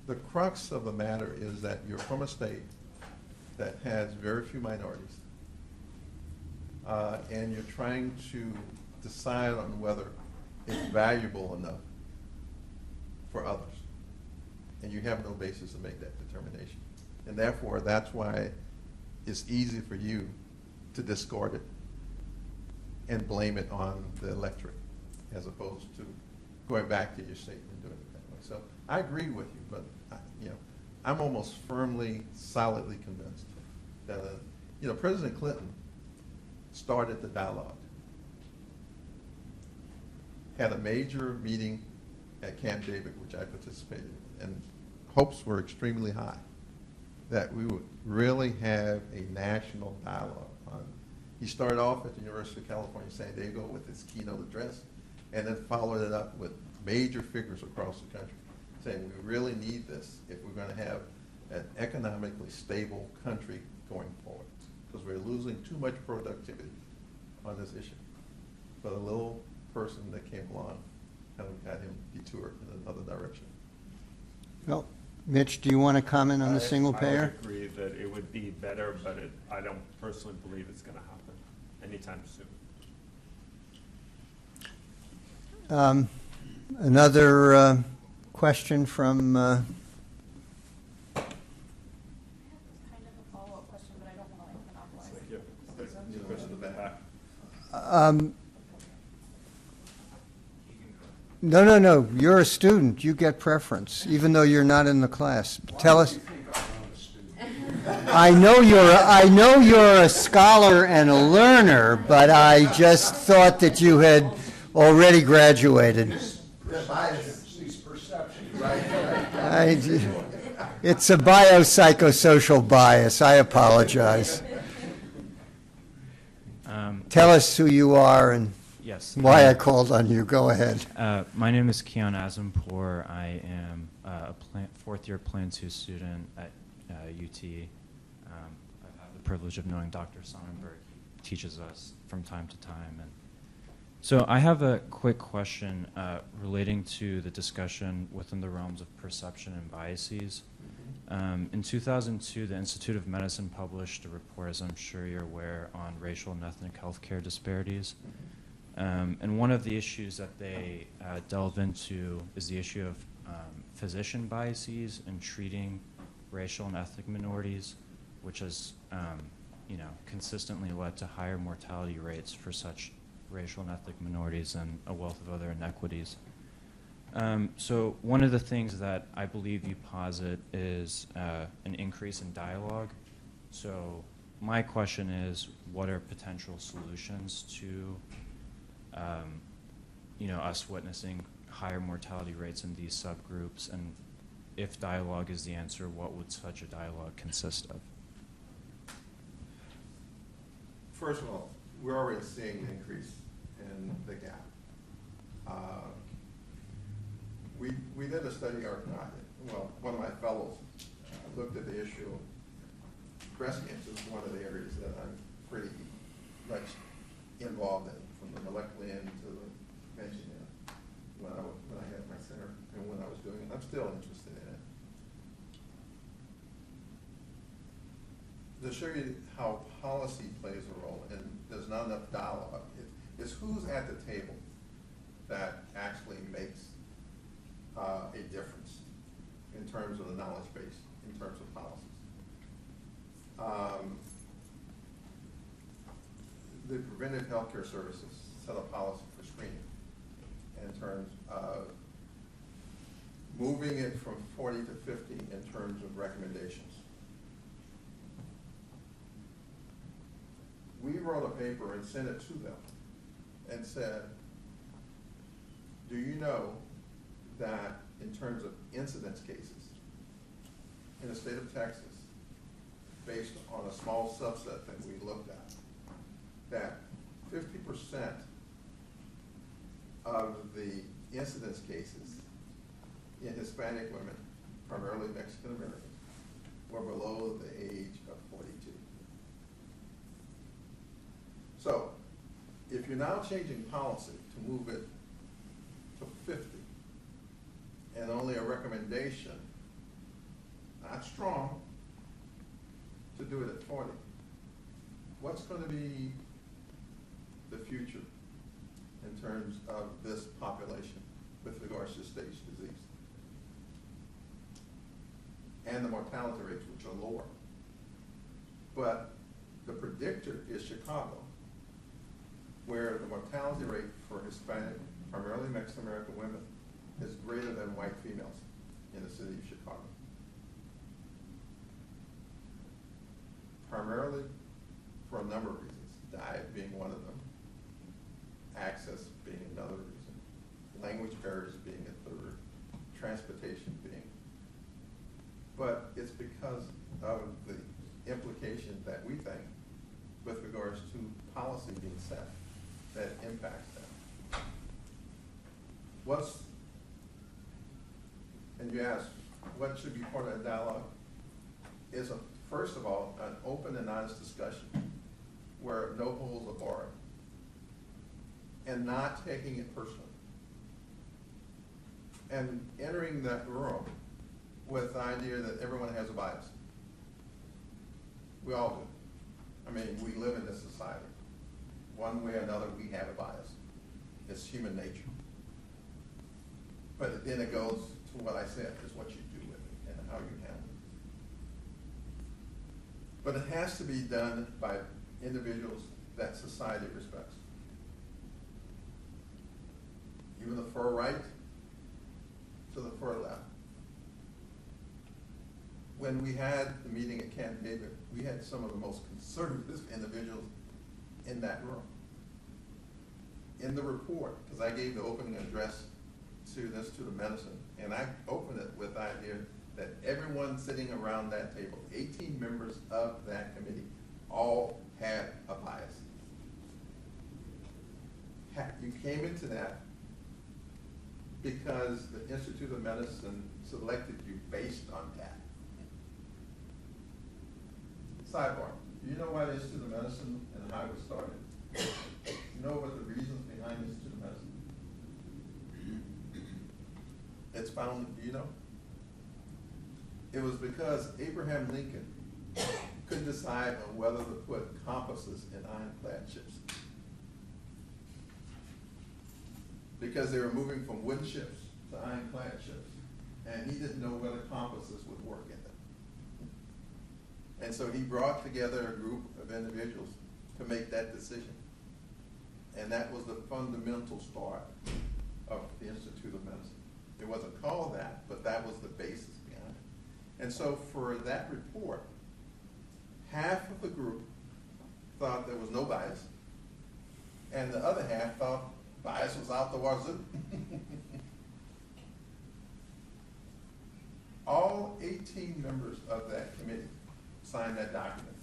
the crux of the matter is that you're from a state that has very few minorities, and you're trying to decide on whether it's valuable enough for others, and you have no basis to make that determination. And therefore, that's why it's easy for you to discard it and blame it on the electorate, as opposed to going back to your state and doing it that way. So I agree with you, but I'm almost firmly, solidly convinced that President Clinton started the dialogue, had a major meeting at Camp David, which I participated in, and hopes were extremely high that we would really have a national dialogue on. He started off at the University of California, San Diego, with his keynote address, and then followed it up with major figures across the country, saying we really need this if we're going to have an economically stable country going forward, because we're losing too much productivity on this issue. But a little person that came along kind of got him detoured in another direction. Well, Mitch, do you want to comment on the single payer? I would agree that it would be better, but I don't personally believe it's going to happen anytime soon. Another question from Kind of a follow-up question, but I don't want to monopolize. No. You're a student. You get preference, even though you're not in the class. Tell us. I know you're a scholar and a learner, but I just thought that you had already graduated. These perceptions, right? It's a biopsychosocial bias. I apologize. Tell us who you are and Yes. why I called on you. Go ahead. My name is Keon Azampour. I am a fourth-year Plan 2 student at UT. I've had the privilege of knowing Dr. Sonnenberg. He teaches us from time to time. And so I have a quick question relating to the discussion within the realms of perception and biases. In 2002, the Institute of Medicine published a report, as I'm sure you're aware, on racial and ethnic healthcare disparities. And one of the issues that they delve into is the issue of physician biases in treating racial and ethnic minorities, which has consistently led to higher mortality rates for such racial and ethnic minorities and a wealth of other inequities. So one of the things that I believe you posit is an increase in dialogue. So my question is, what are potential solutions to us witnessing higher mortality rates in these subgroups? And if dialogue is the answer, what would such a dialogue consist of? First of all, we're already seeing an increase in the gap. We did a study, one of my fellows looked at the issue of breast cancer is one of the areas that I'm pretty much involved in, from the molecular end to the prevention end, when I had my center and when I was doing it. I'm still interested in it. To show you how policy plays a role and there's not enough dialogue, it's who's at the table that actually makes a difference in terms of the knowledge base, in terms of policies. The preventive healthcare services set a policy for screening in terms of moving it from 40 to 50 in terms of recommendations. We wrote a paper and sent it to them and said, do you know that in terms of incidence cases in the state of Texas, based on a small subset that we looked at, that 50% of the incidence cases in Hispanic women, primarily Mexican Americans, were below the age of 42. So, if you're now changing policy to move it to 50, and only a recommendation, not strong, to do it at 40, what's going to be the future in terms of this population with regards to stage disease? And the mortality rates, which are lower. But the predictor is Chicago, where the mortality rate for Hispanic, primarily Mexican American women, is greater than white females in the city of Chicago. Primarily for a number of reasons, diet being one of them, access being another reason, language barriers being a third, transportation being. But it's because of the implication that we think with regards to policy being set that impacts them. And you ask, what should be part of that dialogue? Is, first of all, an open and honest discussion where no holds are barred and not taking it personally. And entering that room with the idea that everyone has a bias. We all do. I mean, we live in this society. One way or another, we have a bias. It's human nature. But then it goes to what I said, is what you do with it and how you handle it. But it has to be done by individuals that society respects. Even the far right to the far left. When we had the meeting at Camp David, we had some of the most conservative individuals in that room. In the report, because I gave the opening address to the Institute of Medicine, and I opened it with the idea that everyone sitting around that table, 18 members of that committee, all had a bias. You came into that because the Institute of Medicine selected you based on that. Sidebar, do you know why the Institute of Medicine and how it was started? You know what the reasons behind the Institute of Medicine? It's founded, do you know? It was because Abraham Lincoln couldn't decide on whether to put compasses in ironclad ships. Because they were moving from wooden ships to ironclad ships. And he didn't know whether compasses would work in them. And so he brought together a group of individuals to make that decision. And that was the fundamental start of the Institute of Medicine. It wasn't called that, but that was the basis behind it. And so for that report, half of the group thought there was no bias, and the other half thought bias was out the wazoo. All 18 members of that committee signed that document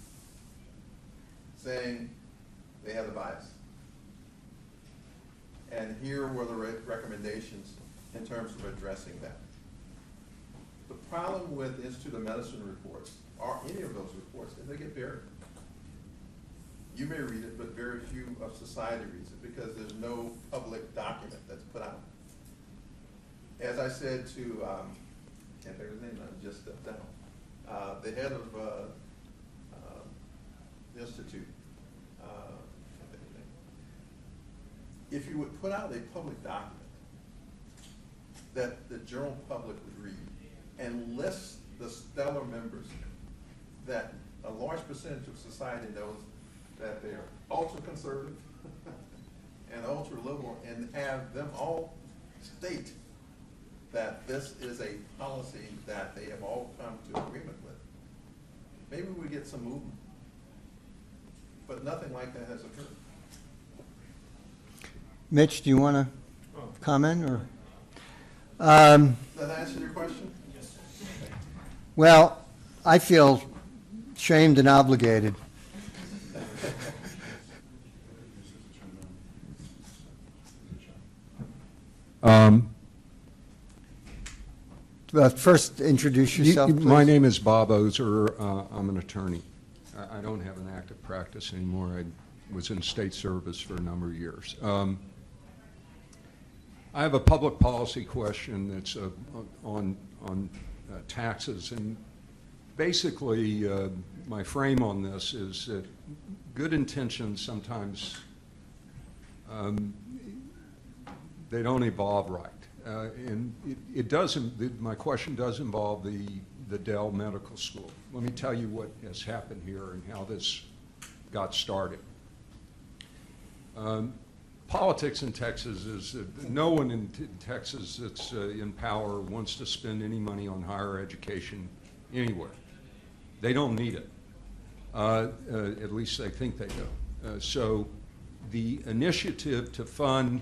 saying they had a bias. And here were the recommendations in terms of addressing that. The problem with Institute of Medicine reports, or any of those reports, is they get buried. You may read it, but very few of society reads it because there's no public document that's put out. As I said to, can't think of his name, I just stepped down, the head of the Institute, can't think of his name. If you would put out a public document that the general public would read and list the stellar members that a large percentage of society knows that they're ultra-conservative and ultra-liberal, and have them all state that this is a policy that they have all come to agreement with, maybe we get some movement. But nothing like that has occurred. Mitch, do you want to comment? Or? Does that answer your question? Yes. Well, I feel shamed and obligated. First, introduce yourself, please. My name is Bob Ozer. I'm an attorney. I don't have an active practice anymore. I was in state service for a number of years. I have a public policy question that's on taxes, and basically my frame on this is that good intentions sometimes they don't evolve right. And it doesn't. My question does involve the Dell Medical School. Let me tell you what has happened here and how this got started. Politics in Texas is no one in Texas that's in power wants to spend any money on higher education anywhere. They don't need it. At least they think they do. So the initiative to fund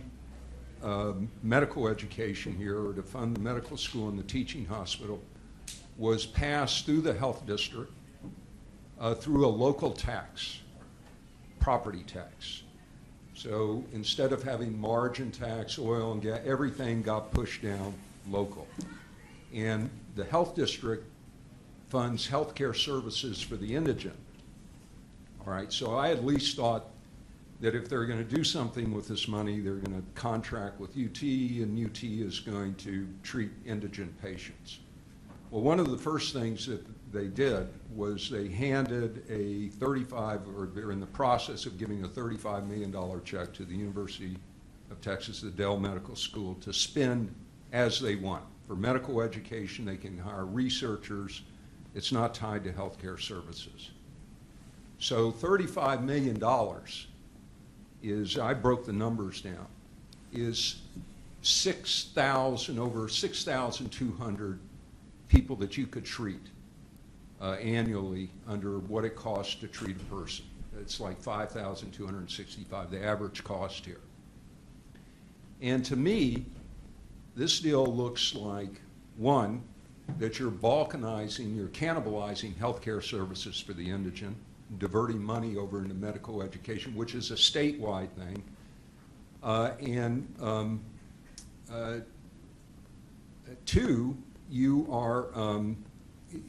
medical education here, or to fund the medical school and the teaching hospital, was passed through the health district through a local tax, property tax. So instead of having margin tax, oil and gas, everything got pushed down local. And the health district funds healthcare services for the indigent. All right, so I at least thought that if they're going to do something with this money, they're going to contract with UT, and UT is going to treat indigent patients. Well, one of the first things that they did was they handed a they're in the process of giving a $35 million check to the University of Texas, the Dell Medical School, to spend as they want. For medical education, they can hire researchers. It's not tied to healthcare services. So $35 million is, I broke the numbers down, is over 6,200 people that you could treat annually under what it costs to treat a person. It's like $5,265, the average cost here. And to me, This deal looks like, one, that you're balkanizing, you're cannibalizing healthcare services for the indigent, diverting money over into medical education, which is a statewide thing. Two, you are,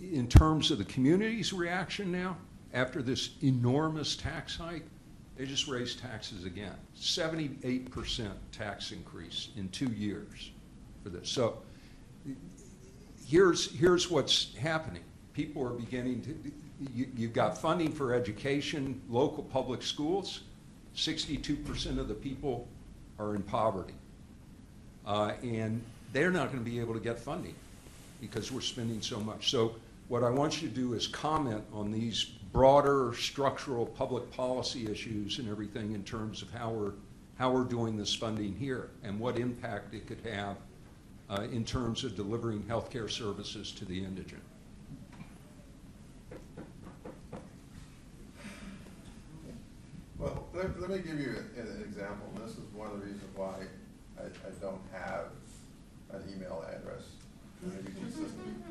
in terms of the community's reaction now, after this enormous tax hike, they just raised taxes again. 78% tax increase in 2 years for this. So here's what's happening. People are beginning to, you've got funding for education, local public schools. 62% of the people are in poverty. And they're not going to be able to get funding because we're spending so much. So what I want you to do is comment on these broader structural public policy issues and everything in terms of how we're doing this funding here and what impact it could have in terms of delivering healthcare services to the indigent. Well, let me give you an example. And this is one of the reasons why I don't have an email address in the UT system.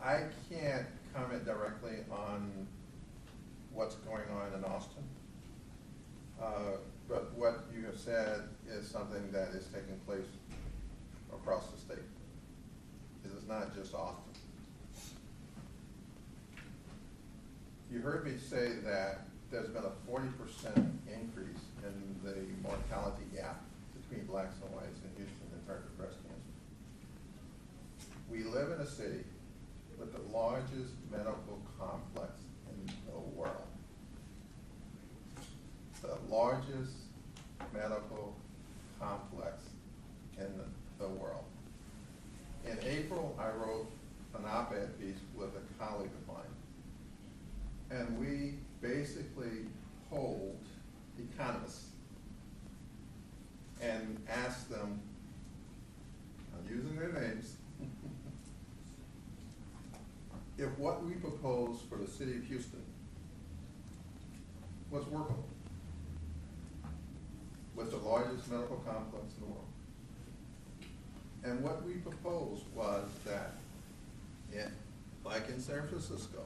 I can't comment directly on what's going on in Austin. But what you have said is something that is taking place across the state. It is not just Austin. You heard me say that there's been a 40% increase in the mortality gap between blacks and whites in Houston in terms of breast cancer. We live in a city with the largest medical complex in the world. The largest medical complex in the world. In April, I wrote an op-ed piece with a colleague of mine. And we basically polled economists and asked them, I'm using their names, if what we propose for the city of Houston was workable with the largest medical complex in the world. And what we proposed was that, like in San Francisco,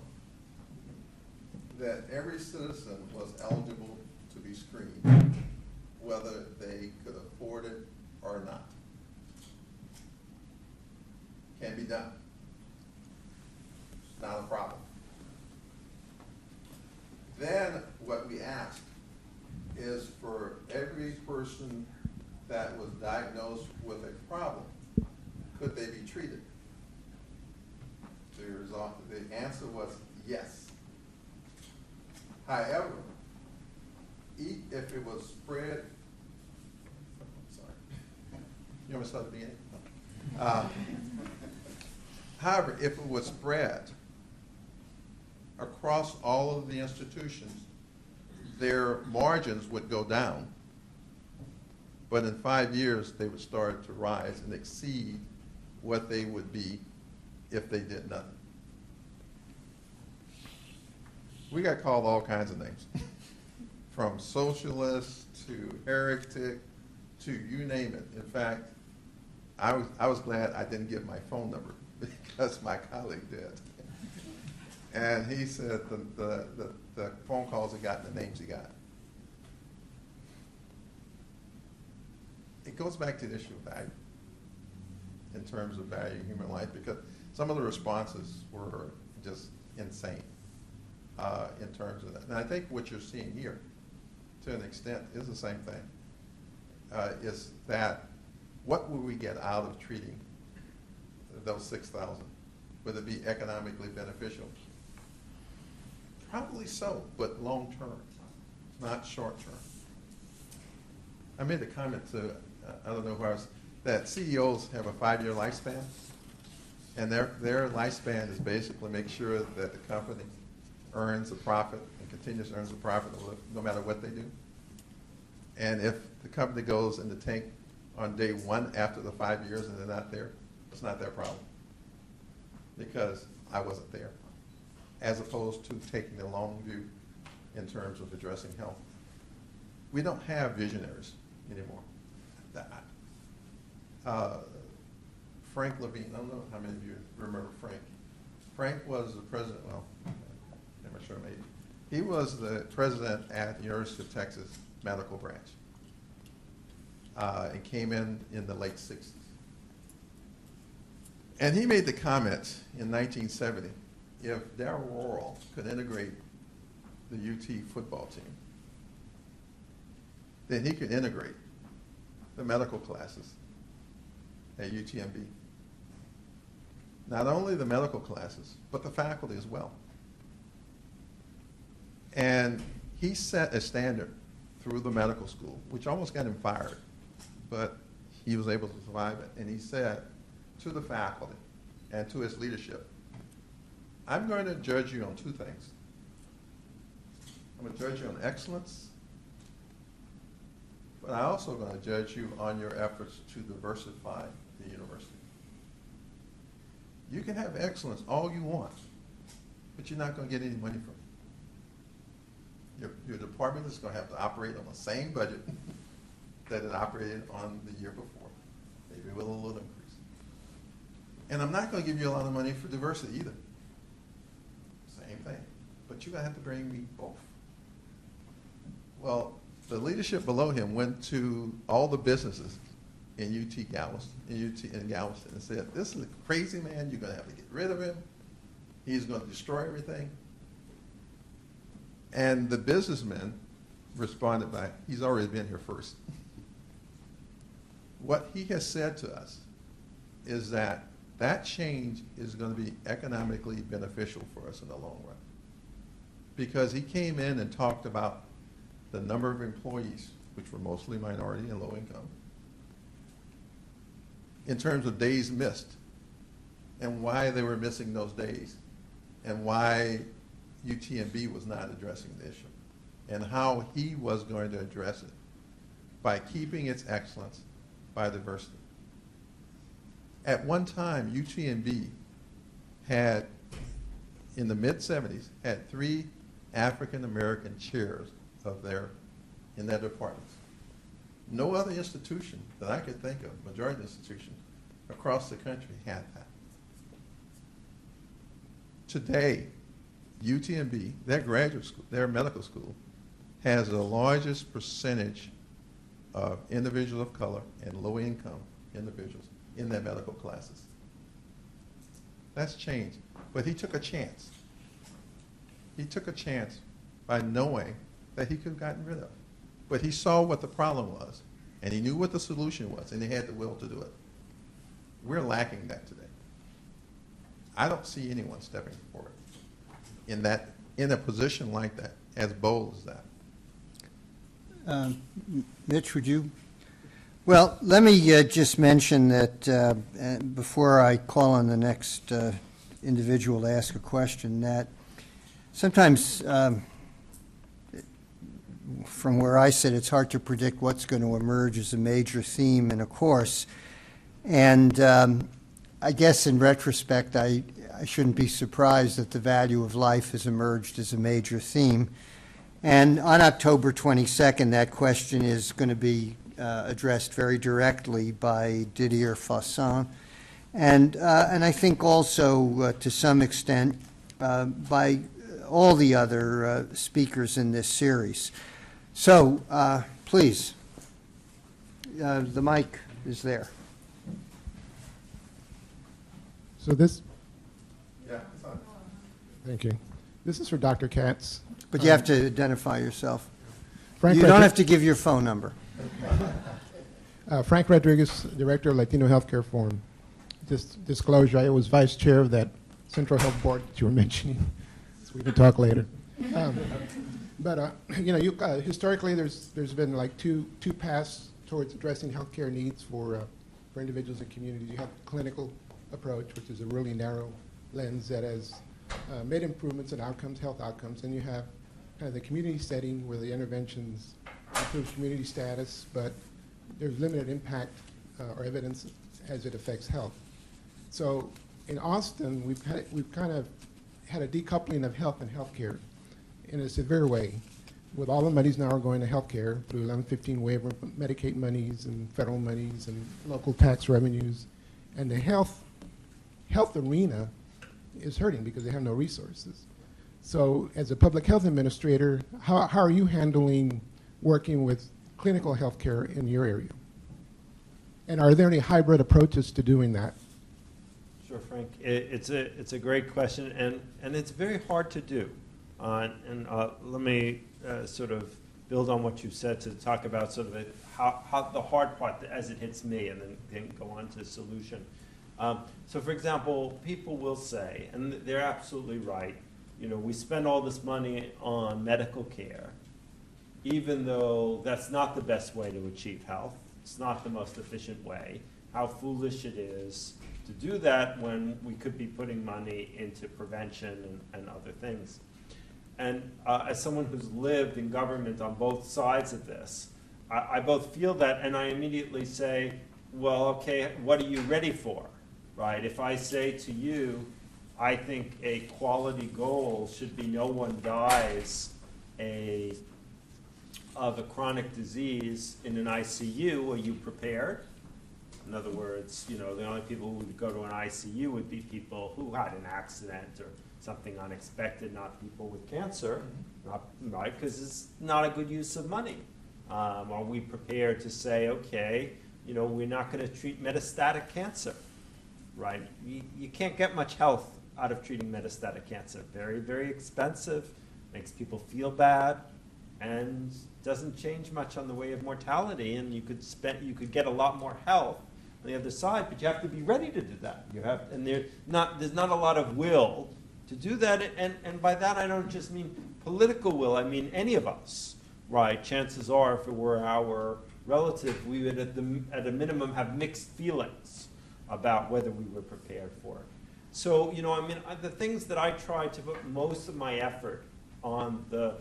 that every citizen was eligible to be screened, whether they could afford it or not. Can be done. It's not a problem. Then what we asked is for every person that was diagnosed with a problem, could they be treated? The answer was yes. However, if it was spread, sorry, you want me to start at the beginning? However, if it was spread across all of the institutions, their margins would go down, but in 5 years they would start to rise and exceed what they would be if they did nothing. We got called all kinds of names, from socialist to heretic to you name it. In fact, I was glad I didn't give my phone number because my colleague did. And he said the phone calls he got and the names he got. It goes back to the issue of value in terms of valuing human life, because some of the responses were just insane in terms of that. And I think what you're seeing here, to an extent, is the same thing, is that what will we get out of treating those 6,000? Would it be economically beneficial? Probably so, but long term, not short term. I made a comment to, I don't know who I was, that CEOs have a 5-year lifespan, and their lifespan is basically make sure that the company earns a profit and continues to earn a profit no matter what they do. And if the company goes in the tank on day 1 after the 5 years and they're not there, it's not their problem, because I wasn't there, as opposed to taking the long view in terms of addressing health. We don't have visionaries anymore. Frank Levine, I don't know how many of you remember Frank. Frank was the president, well, I'm not sure maybe. He was the president at the University of Texas Medical Branch. And came in the late 60s. And he made the comment in 1970, if Darrell Worrell could integrate the UT football team, then he could integrate the medical classes at UTMB. Not only the medical classes, but the faculty as well. And he set a standard through the medical school, which almost got him fired, but he was able to survive it. And he said to the faculty and to his leadership, I'm going to judge you on two things. I'm going to judge you on excellence, but I'm also going to judge you on your efforts to diversify the university. You can have excellence all you want, but you're not going to get any money from it. Your department is going to have to operate on the same budget that it operated on the year before, maybe with a little increase. And I'm not going to give you a lot of money for diversity either. Same thing. But you're going to have to bring me both. Well, the leadership below him went to all the businesses in UT Galveston, and said, this is a crazy man, you're going to have to get rid of him. He's going to destroy everything. And the businessmen responded by, he's already been here first. What he has said to us is that that change is going to be economically beneficial for us in the long run. Because he came in and talked about the number of employees, which were mostly minority and low income, in terms of days missed, and why they were missing those days, and why UTMB was not addressing the issue, and how he was going to address it by keeping its excellence by diversity. At one time, UTMB had, in the mid-70s, had 3 African-American chairs in their departments. No other institution that I could think of, majority institution, across the country had that. Today, UTMB, their graduate school, their medical school, has the largest percentage of individuals of color and low-income individuals in their medical classes. That's changed. But he took a chance. He took a chance by knowing that he could have gotten rid of. But he saw what the problem was, and he knew what the solution was, and he had the will to do it. We're lacking that today. I don't see anyone stepping forward in a position like that, as bold as that. Mitch, would you? Well, let me just mention that before I call on the next individual to ask a question, that sometimes from where I sit, it's hard to predict what's going to emerge as a major theme in a course. And I guess in retrospect, I shouldn't be surprised that the value of life has emerged as a major theme. And on October 22nd, that question is going to be addressed very directly by Didier Fassin, and I think also to some extent by all the other speakers in this series. So please, the mic is there. So this, Yeah. thank you. This is for Dr. Katz. But you have to identify yourself. Frank You don't have to give your phone number. Frank Rodriguez, Director of Latino Healthcare Forum. Just disclosure, I was Vice Chair of that Central Health Board that you were mentioning, so we can talk later. Historically, there's been like two paths towards addressing healthcare needs for individuals and communities. You have the clinical approach, which is a really narrow lens that has made improvements in outcomes, health outcomes, and you have kind of the community setting where the interventions improve community status, but there's limited impact or evidence as it affects health. So in Austin, we've kind of had a decoupling of health and healthcare in a severe way. with all the monies now are going to healthcare through 1115 waiver, Medicaid monies and federal monies and local tax revenues, and the health arena is hurting because they have no resources. So as a public health administrator, how are you handling working with clinical healthcare in your area? And are there any hybrid approaches to doing that? Sure, Frank. It's a great question, and it's very hard to do. Let me sort of build on what you said to talk about sort of how the hard part as it hits me, and then go on to the solution. So, for example, people will say, and they're absolutely right, you know, we spend all this money on medical care, even though that's not the best way to achieve health. It's not the most efficient way. How foolish it is to do that when we could be putting money into prevention and other things. And as someone who's lived in government on both sides of this, I both feel that, and I immediately say, well, okay, what are you ready for, right? If I say to you, I think a quality goal should be no one dies of a chronic disease in an ICU, are you prepared? In other words, you know, the only people who would go to an ICU would be people who had an accident or something unexpected, not people with cancer, not, right? Because it's not a good use of money. Are we prepared to say, okay, you know, we're not going to treat metastatic cancer, right? You can't get much health out of treating metastatic cancer. Very, very expensive, makes people feel bad, and doesn't change much on the way of mortality. And you could get a lot more health on the other side, but you have to be ready to do that. There's not a lot of will to do that, and by that I don't just mean political will. I mean any of us, right? Chances are, if it were our relative, we would at a minimum have mixed feelings about whether we were prepared for it. So, you know, I mean, the things that I try to put most of my effort on the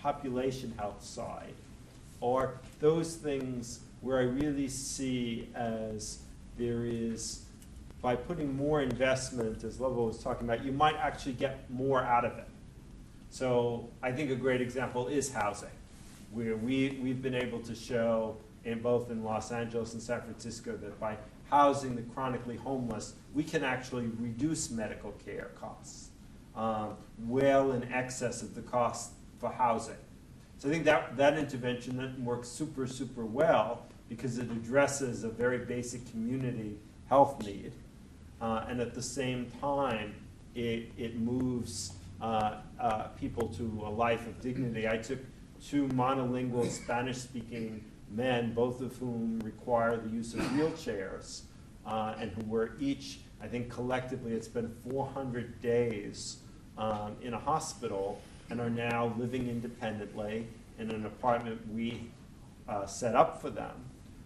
population health side are those things where I really see as there is, by putting more investment, as Lovell was talking about, you might actually get more out of it. So I think a great example is housing, where we've been able to show both in Los Angeles and San Francisco that by housing the chronically homeless, we can actually reduce medical care costs well in excess of the cost for housing. So I think that intervention works super, super well because it addresses a very basic community health need. And at the same time, it moves people to a life of dignity. I took two monolingual Spanish-speaking men, both of whom require the use of wheelchairs, and who were each, I think collectively, had spent 400 days in a hospital and are now living independently in an apartment we set up for them.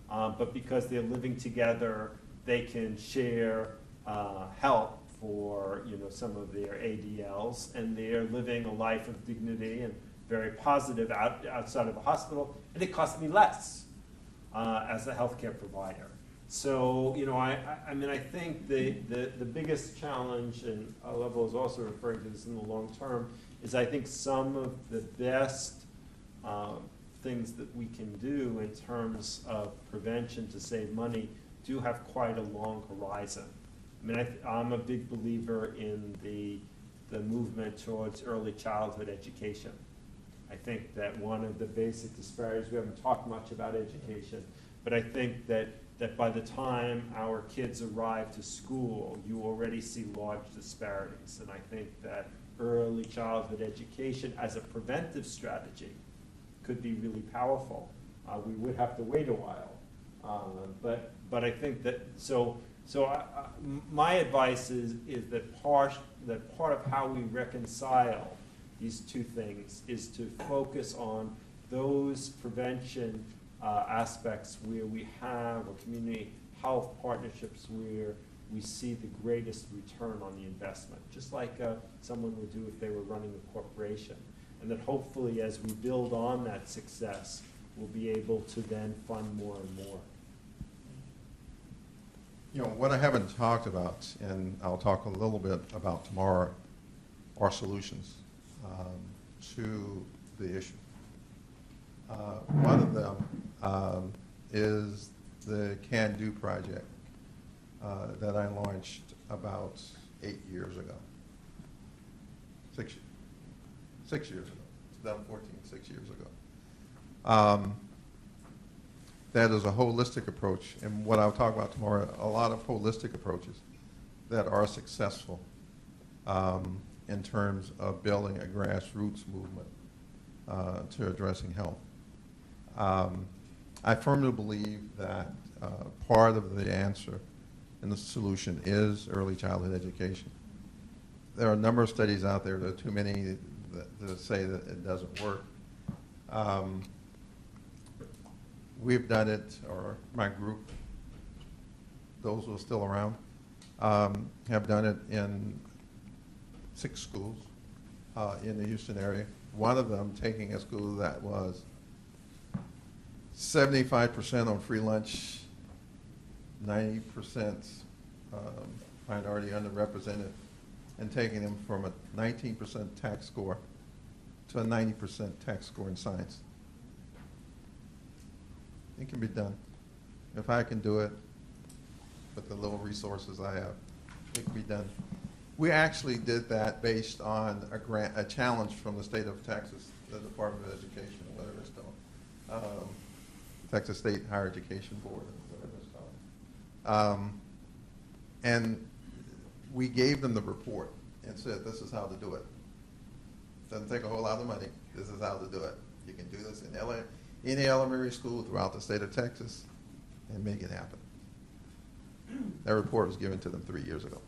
But because they're living together, they can share help for some of their ADLs, and they're living a life of dignity and very positive outside of a hospital, and it costs me less as a healthcare provider. So I mean I think the biggest challenge, and Lovell is also referring to this in the long term, is I think some of the best things that we can do in terms of prevention to save money do have quite a long horizon. I mean, I'm a big believer in the movement towards early childhood education. I think that one of the basic disparities, we haven't talked much about education, but I think that by the time our kids arrive to school, you already see large disparities. And I think that early childhood education as a preventive strategy could be really powerful. We would have to wait a while. But I think that, my advice is that part of how we reconcile these two things is to focus on those prevention aspects where we have community health partnerships where we see the greatest return on the investment, just like someone would do if they were running a corporation. And that hopefully as we build on that success, we'll be able to then fund more and more. What I haven't talked about, and I'll talk a little bit about tomorrow, are solutions to the issue. One of them is the Can Do project that I launched about 8 years ago. 6 years ago. 2014, 6 years ago. That is a holistic approach, and what I'll talk about tomorrow, a lot of holistic approaches that are successful in terms of building a grassroots movement to addressing health. I firmly believe that part of the answer and the solution is early childhood education. There are a number of studies out there, there are too many that say that it doesn't work. We've done it, or my group, those who are still around, have done it in 6 schools in the Houston area. One of them taking a school that was 75% on free lunch, 90% minority underrepresented, and taking them from a 19% tax score to a 90% tax score in science. It can be done. If I can do it with the little resources I have, it can be done. We actually did that based on a challenge from the state of Texas, the Department of Education, whatever it's called, Texas State Higher Education Board, whatever it's called. And we gave them the report and said, this is how to do it. Doesn't take a whole lot of money. This is how to do it. You can do this in any elementary school throughout the state of Texas and make it happen. That report was given to them 3 years ago.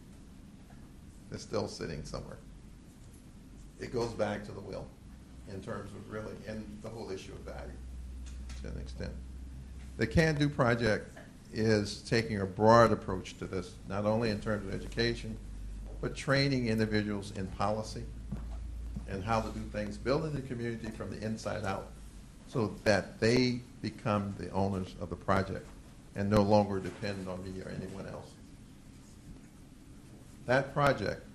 It's still sitting somewhere. It goes back to the will in terms of really, and the whole issue of value to an extent. The Can Do project is taking a broad approach to this, not only in terms of education, but training individuals in policy and how to do things, building the community from the inside out so that they become the owners of the project and no longer depend on me or anyone else. That project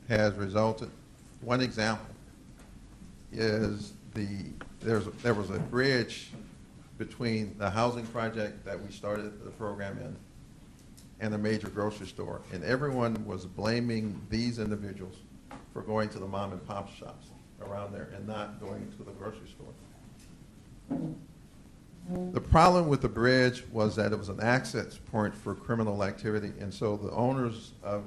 has resulted, one example is there was a bridge between the housing project that we started the program in and a major grocery store, and everyone was blaming these individuals for going to the mom and pop shops around there and not going to the grocery store. The problem with the bridge was that it was an access point for criminal activity, and so the owners of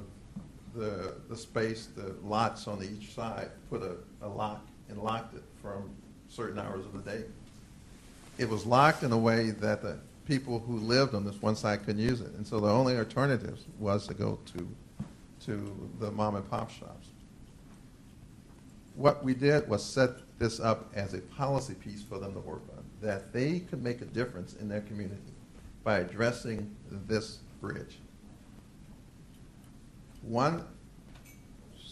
the space, the lots on each side, put a lock and locked it from certain hours of the day. It was locked in a way that the people who lived on this one side couldn't use it, and so the only alternatives was to go to the mom and pop shops. What we did was set this up as a policy piece for them to work on, that they could make a difference in their community by addressing this bridge. One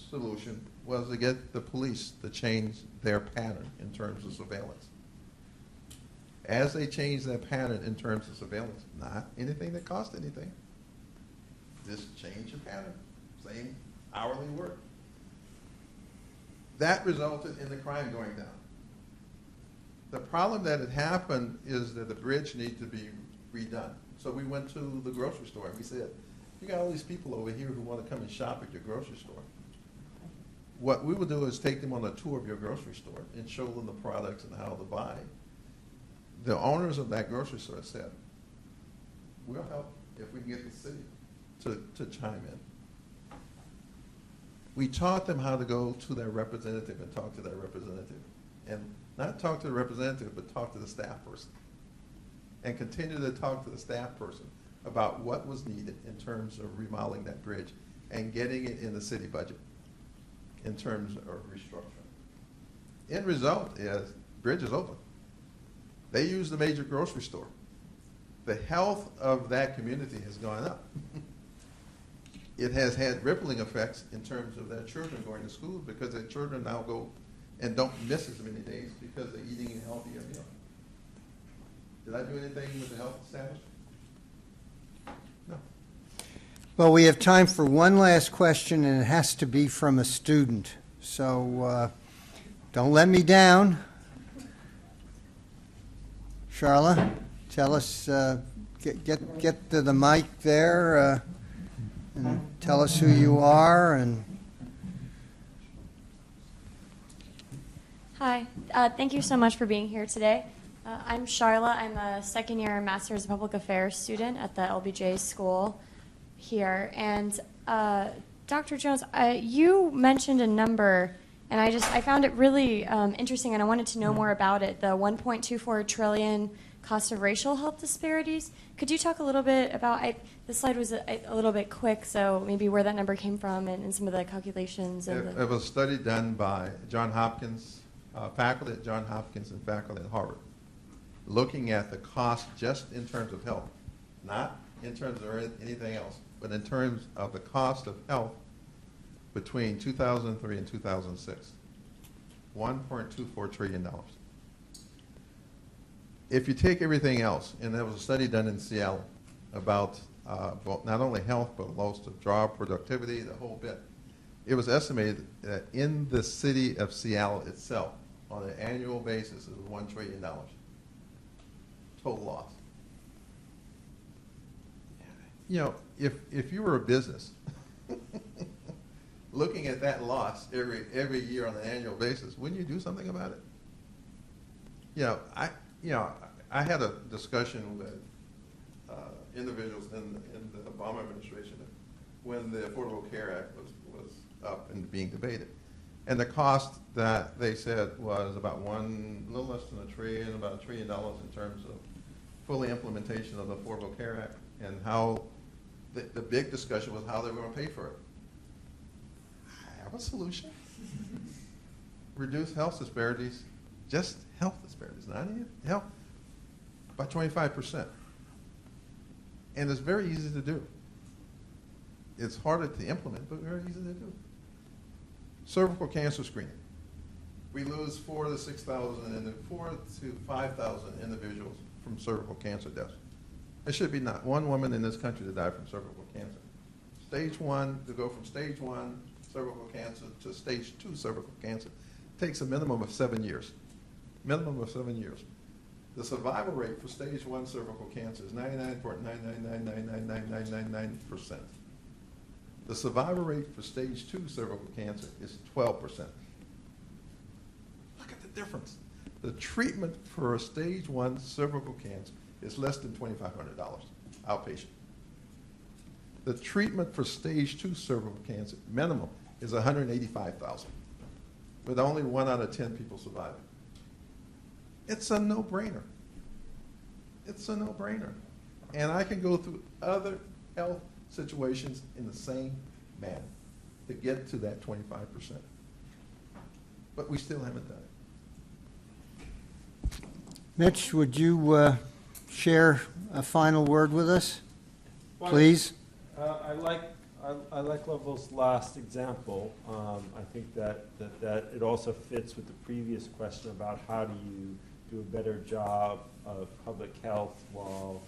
solution was to get the police to change their pattern in terms of surveillance. As they changed their pattern in terms of surveillance, not anything that cost anything, just change your pattern, same hourly work. That resulted in the crime going down. The problem that had happened is that the bridge needed to be redone. So we went to the grocery store and we said, you got all these people over here who want to come and shop at your grocery store. What we would do is take them on a tour of your grocery store and show them the products and how to buy. The owners of that grocery store said, we'll help if we can get the city to chime in. We taught them how to go to their representative and talk to their representative. And not talk to the representative, but talk to the staff person. And continue to talk to the staff person about what was needed in terms of remodeling that bridge and getting it in the city budget in terms of restructuring. End result is bridge is open. They use the major grocery store. The health of that community has gone up. It has had rippling effects in terms of their children going to school because their children now go and don't miss as many days because they're eating a healthier meal. Did I do anything with the health establishment? No. Well, we have time for one last question, and it has to be from a student. So, Don't let me down. Charla, tell us, get to the mic there, and tell us who you are. And Hi, thank you so much for being here today. I'm Charla. I'm a second-year Master's of Public Affairs student at the LBJ School here. And Dr. Jones, you mentioned a number, and I found it really interesting, and I wanted to know more about it, the 1.24 trillion cost of racial health disparities. Could you talk a little bit about, the slide was a little bit quick, so maybe where that number came from and some of the calculations. And It was a study done by Johns Hopkins, faculty at Johns Hopkins and faculty at Harvard, looking at the cost just in terms of health, not in terms of anything else, but in terms of the cost of health between 2003 and 2006, $1.24 trillion. If you take everything else, and there was a study done in Seattle about not only health, but loss of job productivity, the whole bit, it was estimated that in the city of Seattle itself, on an annual basis, it was $1 trillion total loss. You know, if you were a business looking at that loss every year on an annual basis, wouldn't you do something about it? I had a discussion with individuals in the Obama administration when the Affordable Care Act was up and being debated. And the cost that they said was about a little less than $1 trillion, about $1 trillion in terms of fully implementation of the Affordable Care Act, and how the big discussion was how they were going to pay for it. I have a solution. Reduce health disparities, just health disparities, not even health, by 25%. And it's very easy to do. It's harder to implement, but very easy to do. Cervical cancer screening. We lose 4,000 to 5,000 individuals from cervical cancer deaths. There should be not one woman in this country to die from cervical cancer. Stage 1, to go from stage 1 cervical cancer to stage 2 cervical cancer takes a minimum of 7 years. Minimum of 7 years. The survival rate for stage 1 cervical cancer is 99.999999999%. The survival rate for stage 2 cervical cancer is 12%. Look at the difference. The treatment for a stage 1 cervical cancer is less than $2,500 outpatient. The treatment for stage 2 cervical cancer minimum is $185,000, with only 1 out of 10 people surviving. It's a no-brainer. It's a no-brainer. And I can go through other health situations in the same manner to get to that 25%. But we still haven't done it. Mitch, would you share a final word with us, please? I like Lovell's last example. I think that it also fits with the previous question about how do you do a better job of public health while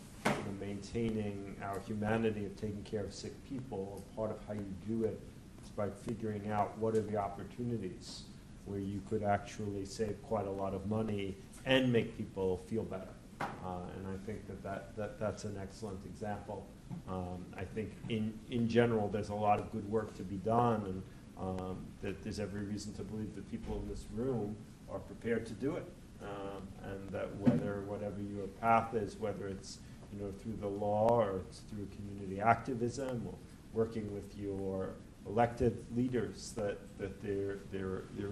maintaining our humanity of taking care of sick people. Part of how you do it is by figuring out what are the opportunities where you could actually save quite a lot of money and make people feel better. And I think that's an excellent example. I think in general there's a lot of good work to be done, and that there's every reason to believe that people in this room are prepared to do it. And that whatever your path is, whether it's through the law or it's through community activism or working with your elected leaders, that there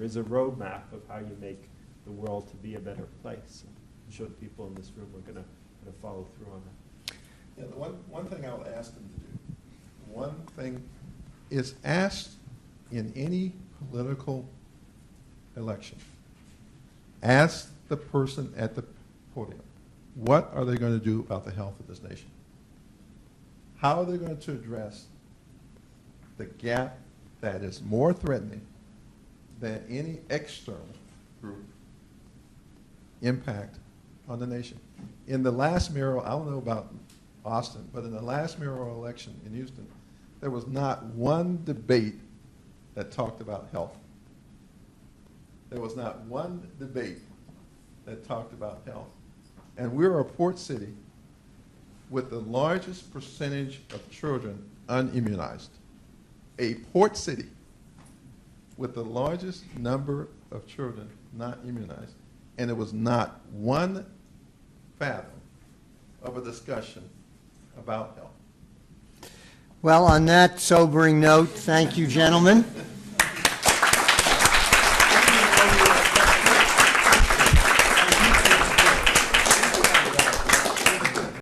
is a roadmap of how you make the world to be a better place. I'm sure the people in this room are going to follow through on that. Yeah, the one thing I would ask them to do, one thing is asked in any political election, ask the person at the podium, what are they going to do about the health of this nation? How are they going to address the gap that is more threatening than any external group impact on the nation? In the last mayoral, I don't know about Austin, but in the last mayoral election in Houston, there was not one debate that talked about health. There was not one debate that talked about health. And we're a port city with the largest percentage of children unimmunized. A port city with the largest number of children not immunized. And there was not one fathom of a discussion about health. Well, on that sobering note, thank you, gentlemen.